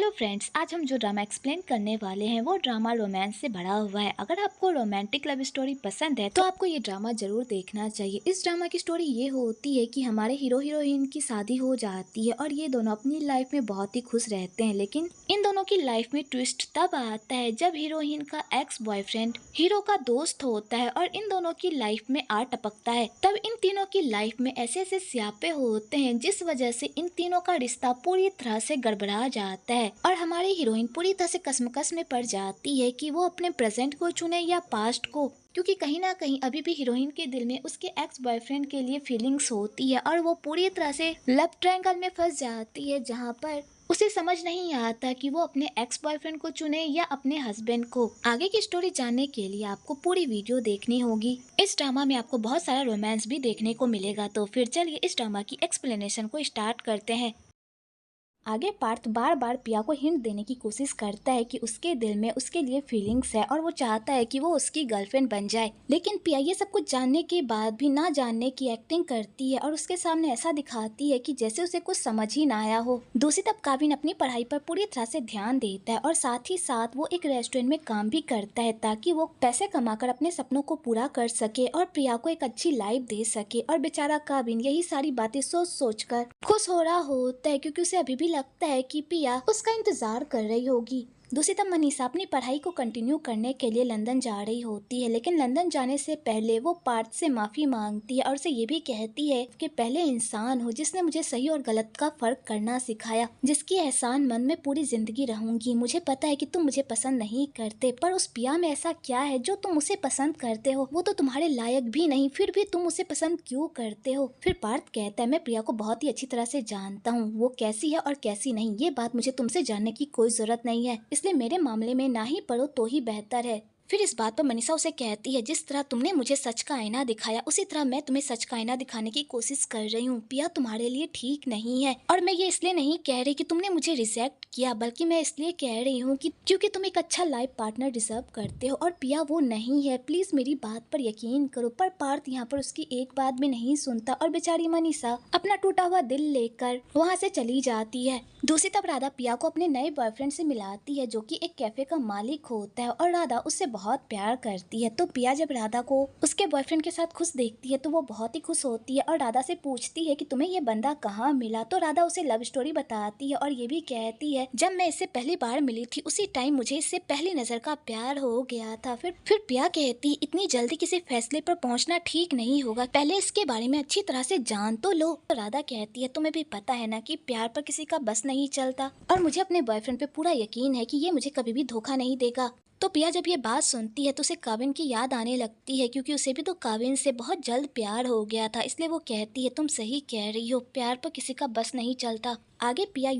Hello friends, आज हम जो ड्रामा एक्सप्लेन करने वाले हैं वो ड्रामा रोमांस से भरा हुआ है। अगर आपको रोमांटिक लव स्टोरी पसंद है तो आपको ये ड्रामा जरूर देखना चाहिए। इस ड्रामा की स्टोरी ये होती है कि हमारे हीरो हीरोइन की शादी हो जाती है और ये दोनों अपनी लाइफ में बहुत ही खुश रहते हैं। लेकिन इन दोनों की लाइफ में ट्विस्ट तब आता है जब हीरोइन का एक्स बॉयफ्रेंड हीरो का दोस्त होता है और इन दोनों की लाइफ में आ टपकता है। तब इन तीनों की लाइफ में ऐसे ऐसे स्यापे होते हैं जिस वजह से इन तीनों का रिश्ता पूरी तरह से गड़बड़ा जाता है और हमारी हीरोइन पूरी तरह से कसमकस में पड़ जाती है कि वो अपने प्रेजेंट को चुने या पास्ट को, क्योंकि कहीं ना कहीं अभी भी हीरोइन के दिल में उसके एक्स बॉयफ्रेंड के लिए फीलिंग्स होती है और वो पूरी तरह से लव ट्रायंगल में फंस जाती है जहाँ पर उसे समझ नहीं आता कि वो अपने एक्स बॉयफ्रेंड को चुने या अपने हस्बैंड को। आगे की स्टोरी जानने के लिए आपको पूरी वीडियो देखनी होगी। इस ड्रामा में आपको बहुत सारा रोमांस भी देखने को मिलेगा। तो फिर चलिए इस ड्रामा की एक्सप्लेनेशन को स्टार्ट करते हैं। आगे पार्थ बार बार पिया को हिंट देने की कोशिश करता है कि उसके दिल में उसके लिए फीलिंग्स है और वो चाहता है कि वो उसकी गर्लफ्रेंड बन जाए। लेकिन पिया ये सब कुछ जानने के बाद भी ना जानने की एक्टिंग करती है और उसके सामने ऐसा दिखाती है कि जैसे उसे कुछ समझ ही ना आया हो। दूसरी तरफ काविन अपनी पढ़ाई पर पूरी तरह से ध्यान देता है और साथ ही साथ वो एक रेस्टोरेंट में काम भी करता है ताकि वो पैसे कमाकर अपने सपनों को पूरा कर सके और प्रिया को एक अच्छी लाइफ दे सके। और बेचारा काविन यही सारी बातें सोच सोच कर खुश हो रहा होता है क्योंकि उसे अभी भी लगता है कि पिया उसका इंतजार कर रही होगी। दूसरी तरफ मनीषा अपनी पढ़ाई को कंटिन्यू करने के लिए लंदन जा रही होती है, लेकिन लंदन जाने से पहले वो पार्थ से माफी मांगती है और उसे ये भी कहती है कि पहले इंसान हो जिसने मुझे सही और गलत का फर्क करना सिखाया, जिसकी एहसान मन में पूरी जिंदगी रहूंगी। मुझे पता है कि तुम मुझे पसंद नहीं करते, पर उस पिया में ऐसा क्या है जो तुम उसे पसंद करते हो? वो तो तुम्हारे लायक भी नहीं, फिर भी तुम उसे पसंद क्यों करते हो? फिर पार्थ कहता है मैं प्रिया को बहुत ही अच्छी तरह से जानता हूँ, वो कैसी है और कैसी नहीं ये बात मुझे तुमसे जानने की कोई जरूरत नहीं है, इसलिए मेरे मामले में ना ही पढ़ो तो ही बेहतर है। फिर इस बात पर मनीषा उसे कहती है जिस तरह तुमने मुझे सच का आईना दिखाया उसी तरह मैं तुम्हें सच का आईना दिखाने की कोशिश कर रही हूँ। पिया तुम्हारे लिए ठीक नहीं है और मैं ये इसलिए नहीं कह रही कि तुमने मुझे रिजेक्ट किया, बल्कि मैं इसलिए कह रही हूँ कि क्योंकि तुम एक अच्छा लाइफ पार्टनर डिजर्व करते हो और पिया वो नहीं है। प्लीज मेरी बात पर यकीन करो। पर पार्थ यहाँ पर उसकी एक बात भी नहीं सुनता और बेचारी मनीषा अपना टूटा हुआ दिल लेकर वहाँ से चली जाती है। दूसरी तरफ राधा पिया को अपने नए बॉयफ्रेंड से मिलाती है जो कि एक कैफे का मालिक होता है और राधा उससे बहुत प्यार करती है। तो पिया जब राधा को उसके बॉयफ्रेंड के साथ खुश देखती है तो वो बहुत ही खुश होती है और राधा से पूछती है कि तुम्हें ये बंदा कहाँ मिला। तो राधा उसे लव स्टोरी बताती है और ये भी कहती है जब मैं इससे पहली बार मिली थी उसी टाइम मुझे इससे पहली नजर का प्यार हो गया था। फिर पिया कहती इतनी जल्दी किसी फैसले पर पहुंचना ठीक नहीं होगा, पहले इसके बारे में अच्छी तरह से जान तो लो। तो राधा कहती है तुम्हें भी पता है ना कि प्यार पर किसी का बस नहीं चलता और मुझे अपने बॉयफ्रेंड पे पूरा यकीन है कि ये मुझे कभी भी धोखा नहीं देगा। तो पिया जब ये बात सुनती है तो उसे काविन की याद आने लगती है क्योंकि उसे भी तो काविन से बहुत जल्द प्यार हो गया था, इसलिए वो कहती है तुम सही कह रही हो, प्यार पर किसी का बस नहीं चलता। आगे पिया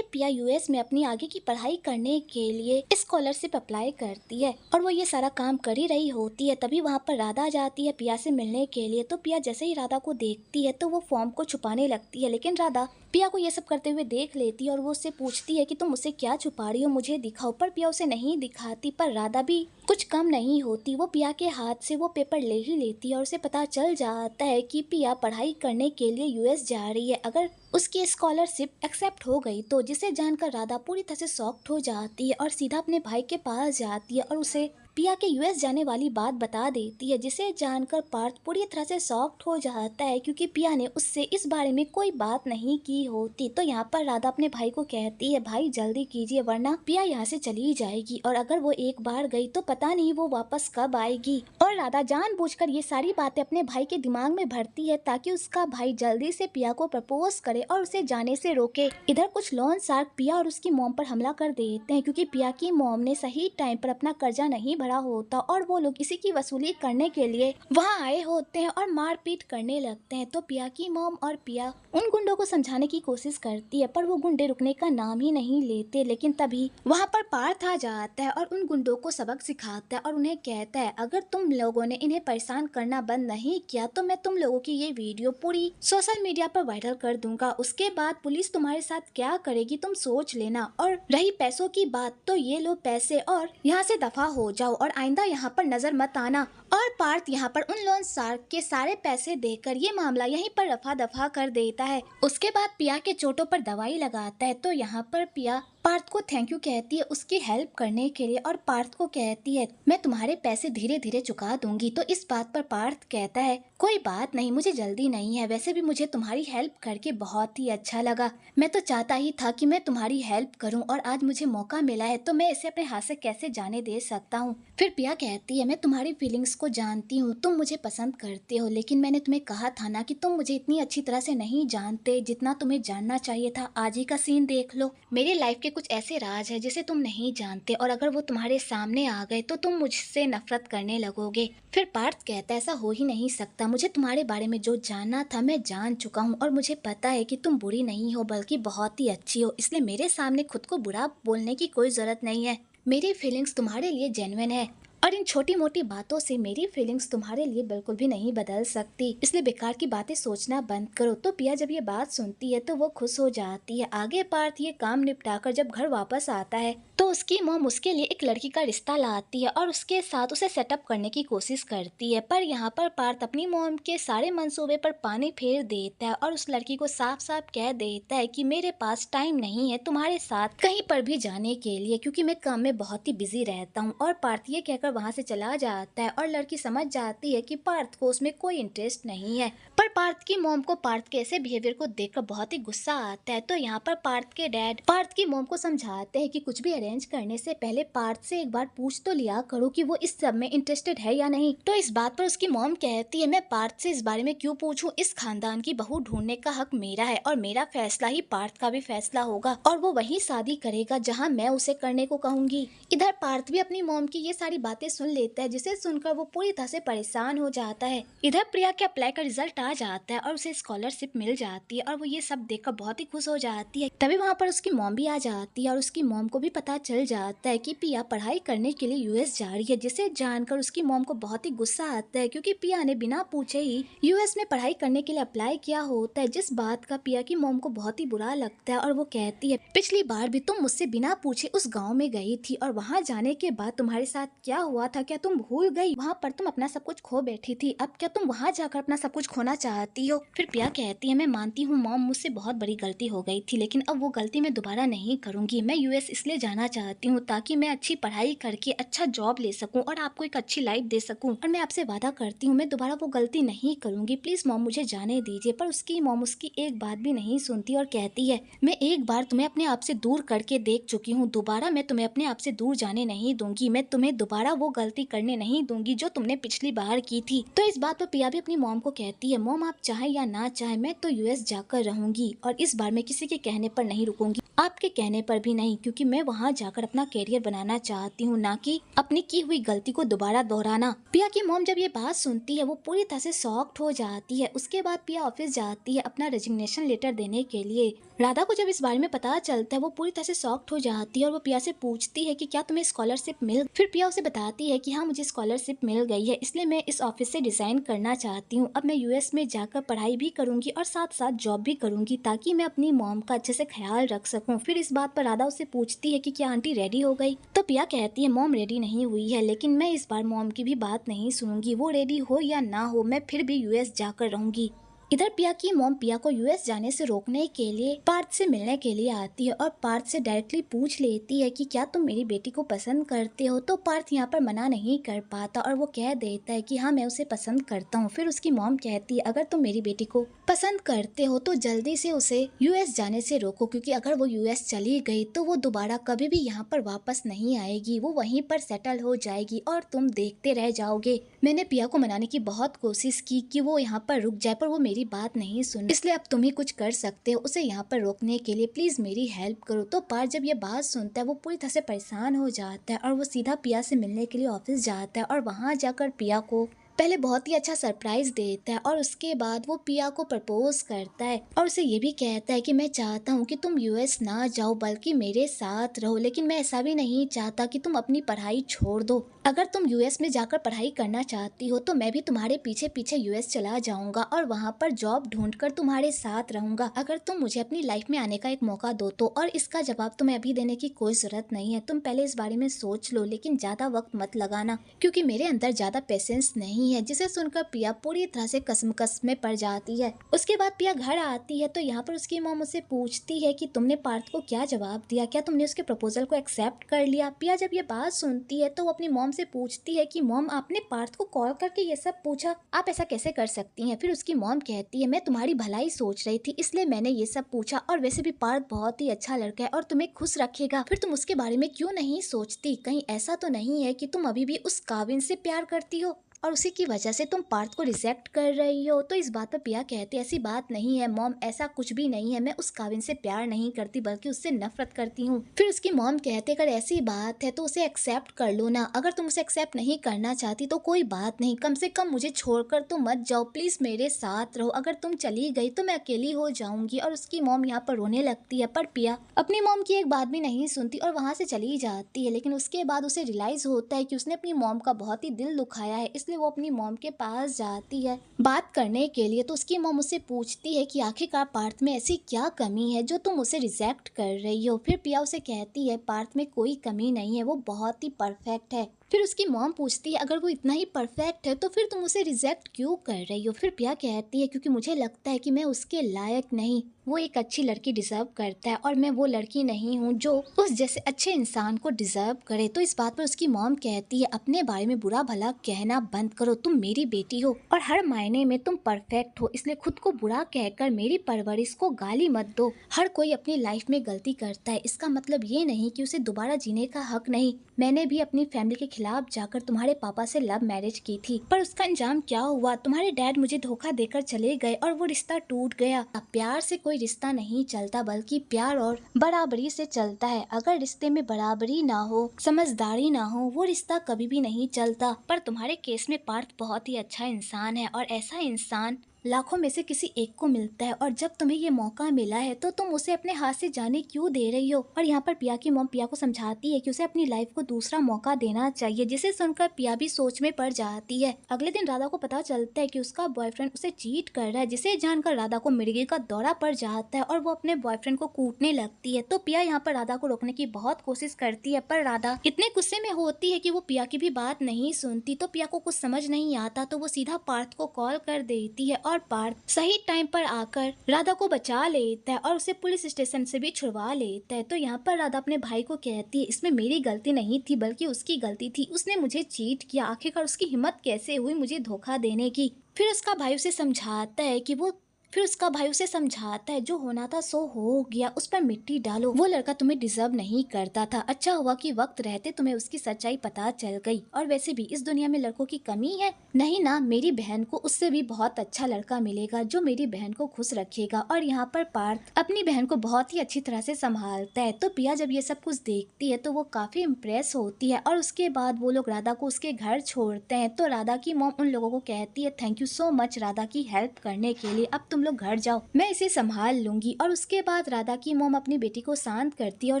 यूएस में अपनी आगे की पढ़ाई करने के लिए स्कॉलरशिप अप्लाई करती है और वो ये सारा काम कर ही रही होती है। तभी वहाँ पर राधा जाती है पिया से मिलने के लिए। तो पिया जैसे ही राधा को देखती है तो वो फॉर्म को छुपाने लगती है, लेकिन राधा पिया को ये सब करते हुए देख लेती है और वो उससे पूछती है कि तुम मुझसे क्या छुपा रही हो, मुझे दिखाओ। पर पिया उसे नहीं दिखाती। पर राधा भी कुछ कम नहीं होती, वो पिया के हाथ से वो पेपर ले ही लेती है और उसे पता चल जाता है कि पिया पढ़ाई करने के लिए यूएस जा रही है अगर उसकी स्कॉलरशिप एक्सेप्ट हो गई तो, जिसे जानकर राधा पूरी तरह से शॉक्ड हो जाती है और सीधा अपने भाई के पास जाती है और उसे पिया के यूएस जाने वाली बात बता देती है, जिसे जानकर पार्थ पूरी तरह से शॉक्ड हो जाता है क्योंकि पिया ने उससे इस बारे में कोई बात नहीं की होती। तो यहाँ पर राधा अपने भाई को कहती है भाई जल्दी कीजिए वरना पिया यहाँ से चली जाएगी और अगर वो एक बार गई तो पता नहीं वो वापस कब आएगी। और राधा जानबूझकर ये सारी बातें अपने भाई के दिमाग में भरती है ताकि उसका भाई जल्दी से पिया को प्रपोज करे और उसे जाने से रोके। इधर कुछ लॉन शार्क पिया और उसकी मॉम पर हमला कर देते हैं क्योंकि पिया की मॉम ने सही टाइम पर अपना कर्जा नहीं भरा होता और वो लोग इसी की वसूली करने के लिए वहाँ आए होते हैं और मारपीट करने लगते हैं। तो पिया की मॉम और पिया उन गुंडों को समझाने की कोशिश करती है पर वो गुंडे रुकने का नाम ही नहीं लेते। लेकिन तभी वहाँ पर पार्थ आ जाता है और उन गुंडों को सबक सिखाता है और उन्हें कहता है अगर तुम लोगों ने इन्हें परेशान करना बंद नहीं किया तो मैं तुम लोगों की ये वीडियो पूरी सोशल मीडिया पर वायरल कर दूंगा, उसके बाद पुलिस तुम्हारे साथ क्या करेगी तुम सोच लेना। और रही पैसों की बात तो ये लो पैसे और यहाँ से दफा हो जाओ और आइंदा यहाँ पर नजर मत आना। और पार्थ यहाँ पर उन लोन शार्क के सारे पैसे देकर ये मामला यहीं पर रफा दफा कर देता है। उसके बाद पिया के चोटों पर दवाई लगाता है। तो यहाँ पर पिया पार्थ को थैंक यू कहती है उसकी हेल्प करने के लिए और पार्थ को कहती है मैं तुम्हारे पैसे धीरे धीरे चुका दूंगी। तो इस बात पर पार्थ कहता है कोई बात नहीं, मुझे जल्दी नहीं है, वैसे भी मुझे तुम्हारी हेल्प करके बहुत ही अच्छा लगा। मैं तो चाहता ही था कि मैं तुम्हारी हेल्प करूं और आज मुझे मौका मिला है तो मैं इसे अपने हाथ से कैसे जाने दे सकता हूं। फिर पिया कहती है मैं तुम्हारी फीलिंग्स को जानती हूँ, तुम मुझे पसंद करते हो, लेकिन मैंने तुम्हें कहा था ना कि तुम मुझे इतनी अच्छी तरह से नहीं जानते जितना तुम्हें जानना चाहिए था। आज ही का सीन देख लो, मेरी लाइफ के कुछ ऐसे राज है जिसे तुम नहीं जानते और अगर वो तुम्हारे सामने आ गए तो तुम मुझसे नफरत करने लगोगे। फिर पार्थ कहता है ऐसा हो ही नहीं सकता, मुझे तुम्हारे बारे में जो जानना था मैं जान चुका हूँ और मुझे पता है कि तुम बुरी नहीं हो बल्कि बहुत ही अच्छी हो, इसलिए मेरे सामने खुद को बुरा बोलने की कोई जरूरत नहीं है। मेरी फीलिंग्स तुम्हारे लिए जेन्युइन है और इन छोटी मोटी बातों से मेरी फीलिंग्स तुम्हारे लिए बिल्कुल भी नहीं बदल सकती, इसलिए बेकार की बातें सोचना बंद करो। तो पिया जब ये बात सुनती है तो वो खुश हो जाती है। आगे पार्थ ये काम निपटाकर जब घर वापस आता है तो उसकी मॉम उसके लिए एक लड़की का रिश्ता लाती है और उसके साथ उसे सेटअप करने की कोशिश करती है, पर यहाँ पर पार्थ अपनी मॉम के सारे मंसूबे पर पानी फेर देता है और उस लड़की को साफ साफ कह देता है कि मेरे पास टाइम नहीं है तुम्हारे साथ कहीं पर भी जाने के लिए, क्योंकि मैं काम में बहुत ही बिजी रहता हूँ। और पार्थ ये कहकर वहाँ से चला जाता है और लड़की समझ जाती है कि पार्थ को उसमें कोई इंटरेस्ट नहीं है। पर पार्थ की मॉम को पार्थ के ऐसे बिहेवियर को देखकर बहुत ही गुस्सा आता है। तो यहाँ पर पार्थ के डैड पार्थ की मॉम को समझाते हैं कि कुछ भी अरेंज करने से पहले पार्थ से एक बार पूछ तो लिया करो कि वो इस सब में इंटरेस्टेड है या नहीं। तो इस बात पर उसकी मॉम कहती है मैं पार्थ से इस बारे में क्यों पूछूं, इस खानदान की बहू ढूंढने का हक मेरा है और मेरा फैसला ही पार्थ का भी फैसला होगा और वो वही शादी करेगा जहाँ मैं उसे करने को कहूंगी। इधर पार्थ भी अपनी मॉम की ये सारी बातें सुन लेता है जिसे सुनकर वो पूरी तरह से परेशान हो जाता है। इधर प्रिया के अप्लाई का रिजल्ट आ जाता है और उसे स्कॉलरशिप मिल जाती है और वो ये सब देखकर बहुत ही खुश हो जाती है। तभी वहाँ पर उसकी मॉम भी आ जाती है और उसकी मॉम को भी पता चल जाता है कि पिया पढ़ाई करने के लिए यूएस जा रही है, जिसे जानकर उसकी मॉम को बहुत ही गुस्सा आता है क्योंकि पिया ने बिना पूछे ही यूएस में पढ़ाई करने के लिए अप्लाई किया होता है, जिस बात का पिया की मॉम को बहुत ही बुरा लगता है। और वो कहती है पिछली बार भी तुम मुझसे बिना पूछे उस गाँव में गई थी और वहाँ जाने के बाद तुम्हारे साथ क्या हुआ था क्या तुम भूल गई, वहाँ पर तुम अपना सब कुछ खो बैठी थी, अब क्या तुम वहाँ जाकर अपना सब कुछ खोना चाहती हो। फिर पिया कहती है मैं मानती हूँ मॉम मुझसे बहुत बड़ी गलती हो गई थी, लेकिन अब वो गलती मैं दोबारा नहीं करूंगी। मैं यूएस इसलिए जाना चाहती हूँ ताकि मैं अच्छी पढ़ाई करके अच्छा जॉब ले सकूं और आपको एक अच्छी लाइफ दे सकूं और मैं आपसे वादा करती हूँ मैं दोबारा वो गलती नहीं करूंगी, प्लीज मॉम मुझे जाने दीजिए। पर उसकी मॉम उसकी एक बात भी नहीं सुनती और कहती है मैं एक बार तुम्हें अपने आप से दूर करके देख चुकी हूँ, दोबारा मैं तुम्हें अपने आप से दूर जाने नहीं दूंगी, मैं तुम्हें दोबारा वो गलती करने नहीं दूंगी जो तुमने पिछली बार की थी। तो इस बात पर पिया भी अपनी मॉम को कहती है मॉम आप चाहे या ना चाहे मैं तो यूएस जाकर रहूंगी और इस बार मैं किसी के कहने पर नहीं रुकूंगी, आपके कहने पर भी नहीं, क्योंकि मैं वहाँ जाकर अपना कैरियर बनाना चाहती हूँ, ना कि अपनी की हुई गलती को दोबारा दोहराना। पिया की मॉम जब ये बात सुनती है वो पूरी तरह से शॉक्ड हो जाती है। उसके बाद पिया ऑफिस जाती है अपना रेजिग्नेशन लेटर देने के लिए। राधा को जब इस बारे में पता चलता है वो पूरी तरह से शॉक्ड हो जाती है और वो पिया से पूछती है कि क्या तुम्हें स्कॉलरशिप मिल। फिर पिया उसे बताती है कि हाँ मुझे स्कॉलरशिप मिल गई है, इसलिए मैं इस ऑफिस से रिजाइन करना चाहती हूँ। अब मैं यूएस में जाकर पढ़ाई भी करूंगी और साथ साथ जॉब भी करूंगी ताकि मैं अपनी मॉम का अच्छे से ख्याल रख सकूं। फिर इस बात पर राधा उससे पूछती है कि क्या आंटी रेडी हो गई। तो पिया कहती है मॉम रेडी नहीं हुई है, लेकिन मैं इस बार मॉम की भी बात नहीं सुनूंगी, वो रेडी हो या ना हो मैं फिर भी यूएस जाकर रहूंगी। इधर पिया की मॉम पिया को यूएस जाने से रोकने के लिए पार्थ से मिलने के लिए आती है और पार्थ से डायरेक्टली पूछ लेती है कि क्या तुम मेरी बेटी को पसंद करते हो। तो पार्थ यहाँ पर मना नहीं कर पाता और वो कह देता है कि हाँ मैं उसे पसंद करता हूँ। फिर उसकी मॉम कहती है अगर तुम मेरी बेटी को पसंद करते हो तो जल्दी से उसे यूएस जाने से रोको, क्योंकि अगर वो यूएस चली गई तो वो दोबारा कभी भी यहाँ पर वापस नहीं आएगी, वो वहीं पर सेटल हो जाएगी और तुम देखते रह जाओगे। मैंने पिया को मनाने की बहुत कोशिश की कि वो यहाँ पर रुक जाए, पर वो मेरी बात नहीं सुनी, इसलिए अब तुम ही कुछ कर सकते हो उसे यहाँ पर रोकने के लिए, प्लीज मेरी हेल्प करो। तो पार्थ जब ये बात सुनता है वो पूरी तरह से परेशान हो जाता है और वो सीधा पिया से मिलने के लिए ऑफिस जाता है और वहाँ जाकर पिया को पहले बहुत ही अच्छा सरप्राइज देता है और उसके बाद वो पिया को प्रपोज करता है और उसे ये भी कहता है कि मैं चाहता हूँ कि तुम यूएस ना जाओ बल्कि मेरे साथ रहो, लेकिन मैं ऐसा भी नहीं चाहता कि तुम अपनी पढ़ाई छोड़ दो। अगर तुम यूएस में जाकर पढ़ाई करना चाहती हो तो मैं भी तुम्हारे पीछे पीछे यूएस चला जाऊंगा और वहाँ पर जॉब ढूंढकर तुम्हारे साथ रहूंगा, अगर तुम मुझे अपनी लाइफ में आने का एक मौका दो तो। और इसका जवाब तुम्हें अभी देने की कोई जरूरत नहीं है, तुम पहले इस बारे में सोच लो, लेकिन ज्यादा वक्त मत लगाना क्योंकि मेरे अंदर ज्यादा पेशेंस नहीं नहीं है, जिसे सुनकर पिया पूरी तरह से कसमकस में पड़ जाती है। उसके बाद पिया घर आती है तो यहाँ पर उसकी मॉम उससे पूछती है कि तुमने पार्थ को क्या जवाब दिया, क्या तुमने उसके प्रपोजल को एक्सेप्ट कर लिया। पिया जब ये बात सुनती है तो वो अपनी मॉम से पूछती है कि मॉम, आपने पार्थ को कॉल करके ये सब पूछा, आप ऐसा कैसे कर सकती हैं। फिर उसकी मॉम कहती है, मैं तुम्हारी भलाई सोच रही थी इसलिए मैंने ये सब पूछा, और वैसे भी पार्थ बहुत ही अच्छा लड़का है और तुम्हें खुश रखेगा, फिर तुम उसके बारे में क्यों नहीं सोचती। कहीं ऐसा तो नहीं है कि तुम अभी भी उस काविन से प्यार करती हो और उसी की वजह से तुम पार्थ को रिजेक्ट कर रही हो। तो इस बात पर पिया कहती है, ऐसी बात नहीं है मॉम, ऐसा कुछ भी नहीं है, मैं उस काविन से प्यार नहीं करती बल्कि उससे नफरत करती हूँ। फिर उसकी मॉम कहते, अगर ऐसी बात है तो उसे एक्सेप्ट कर लो ना, अगर तुम उसे एक्सेप्ट नहीं करना चाहती तो कोई बात नहीं, कम से कम मुझे छोड़कर तो मत जाओ, प्लीज मेरे साथ रहो, अगर तुम चली गई तो मैं अकेली हो जाऊंगी। और उसकी मॉम यहाँ पर रोने लगती है, पर पिया अपनी मॉम की एक बात भी नहीं सुनती और वहां से चली जाती है। लेकिन उसके बाद उसे रियलाइज होता है कि उसने अपनी मॉम का बहुत ही दिल दुखाया है, इसलिए वो अपनी मॉम के पास जाती है बात करने के लिए। तो उसकी मॉम उससे पूछती है कि आखिरकार पार्थ में ऐसी क्या कमी है जो तुम उसे रिजेक्ट कर रही हो। फिर पिया उसे कहती है, पार्थ में कोई कमी नहीं है, वो बहुत ही परफेक्ट है। फिर उसकी मॉम पूछती है, अगर वो इतना ही परफेक्ट है तो फिर तुम उसे रिजेक्ट क्यों कर रही हो। फिर पिया कहती है, क्योंकि मुझे लगता है कि मैं उसके लायक नहीं, वो एक अच्छी लड़की डिजर्व करता है और मैं वो लड़की नहीं हूँ जो उस जैसे अच्छे इंसान को डिजर्व करे। तो इस बात पर उसकी मॉम कहती है, अपने बारे में बुरा भला कहना बंद करो, तुम मेरी बेटी हो और हर मायने में तुम परफेक्ट हो, इसलिए खुद को बुरा कहकर मेरी परवरिश को गाली मत दो। हर कोई अपनी लाइफ में गलती करता है, इसका मतलब ये नहीं कि उसे दोबारा जीने का हक नहीं। मैंने भी अपनी फैमिली के खिलाफ जाकर तुम्हारे पापा से लव मैरिज की थी, पर उसका अंजाम क्या हुआ, तुम्हारे डैड मुझे धोखा देकर चले गए और वो रिश्ता टूट गया। प्यार से कोई रिश्ता नहीं चलता, बल्कि प्यार और बराबरी से चलता है। अगर रिश्ते में बराबरी ना हो, समझदारी ना हो, वो रिश्ता कभी भी नहीं चलता। पर तुम्हारे केस में पार्थ बहुत ही अच्छा इंसान है और ऐसा इंसान लाखों में से किसी एक को मिलता है, और जब तुम्हें ये मौका मिला है तो तुम उसे अपने हाथ से जाने क्यों दे रही हो। और यहाँ पर पिया की मॉम पिया को समझाती है कि उसे अपनी लाइफ को दूसरा मौका देना चाहिए, जिसे सुनकर पिया भी सोच में पड़ जाती है। अगले दिन राधा को पता चलता है कि उसका बॉयफ्रेंड उसे चीट कर रहा है, जिसे जानकर राधा को मिर्गी का दौरा पड़ जाता है और वो अपने बॉयफ्रेंड को कूटने लगती है। तो पिया यहाँ पर राधा को रोकने की बहुत कोशिश करती है, पर राधा इतने गुस्से में होती है कि वो पिया की भी बात नहीं सुनती। तो पिया को कुछ समझ नहीं आता तो वो सीधा पार्थ को कॉल कर देती है और पार्थ सही टाइम पर आकर राधा को बचा लेता है और उसे पुलिस स्टेशन से भी छुड़वा लेता है। तो यहाँ पर राधा अपने भाई को कहती है, इसमें मेरी गलती नहीं थी बल्कि उसकी गलती थी, उसने मुझे चीट किया, आखिरकार उसकी हिम्मत कैसे हुई मुझे धोखा देने की। फिर उसका भाई उसे समझाता है कि वो फिर उसका भाई उसे समझाता है, जो होना था सो हो गया, उस पर मिट्टी डालो, वो लड़का तुम्हें डिजर्व नहीं करता था, अच्छा हुआ कि वक्त रहते तुम्हें उसकी सच्चाई पता चल गई, और वैसे भी इस दुनिया में लड़कों की कमी है नहीं ना, मेरी बहन को उससे भी बहुत अच्छा लड़का मिलेगा जो मेरी बहन को खुश रखेगा। और यहाँ पर पार्थ अपनी बहन को बहुत ही अच्छी तरह से संभालता है। तो पिया जब ये सब कुछ देखती है तो वो काफी इम्प्रेस होती है और उसके बाद वो लोग राधा को उसके घर छोड़ते हैं। तो राधा की मॉम उन लोगों को कहती है, thank you so much Radha की हेल्प करने के लिए, अब तुम लोग घर जाओ, मैं इसे संभाल लूंगी। और उसके बाद राधा की मॉम अपनी बेटी को शांत करती है और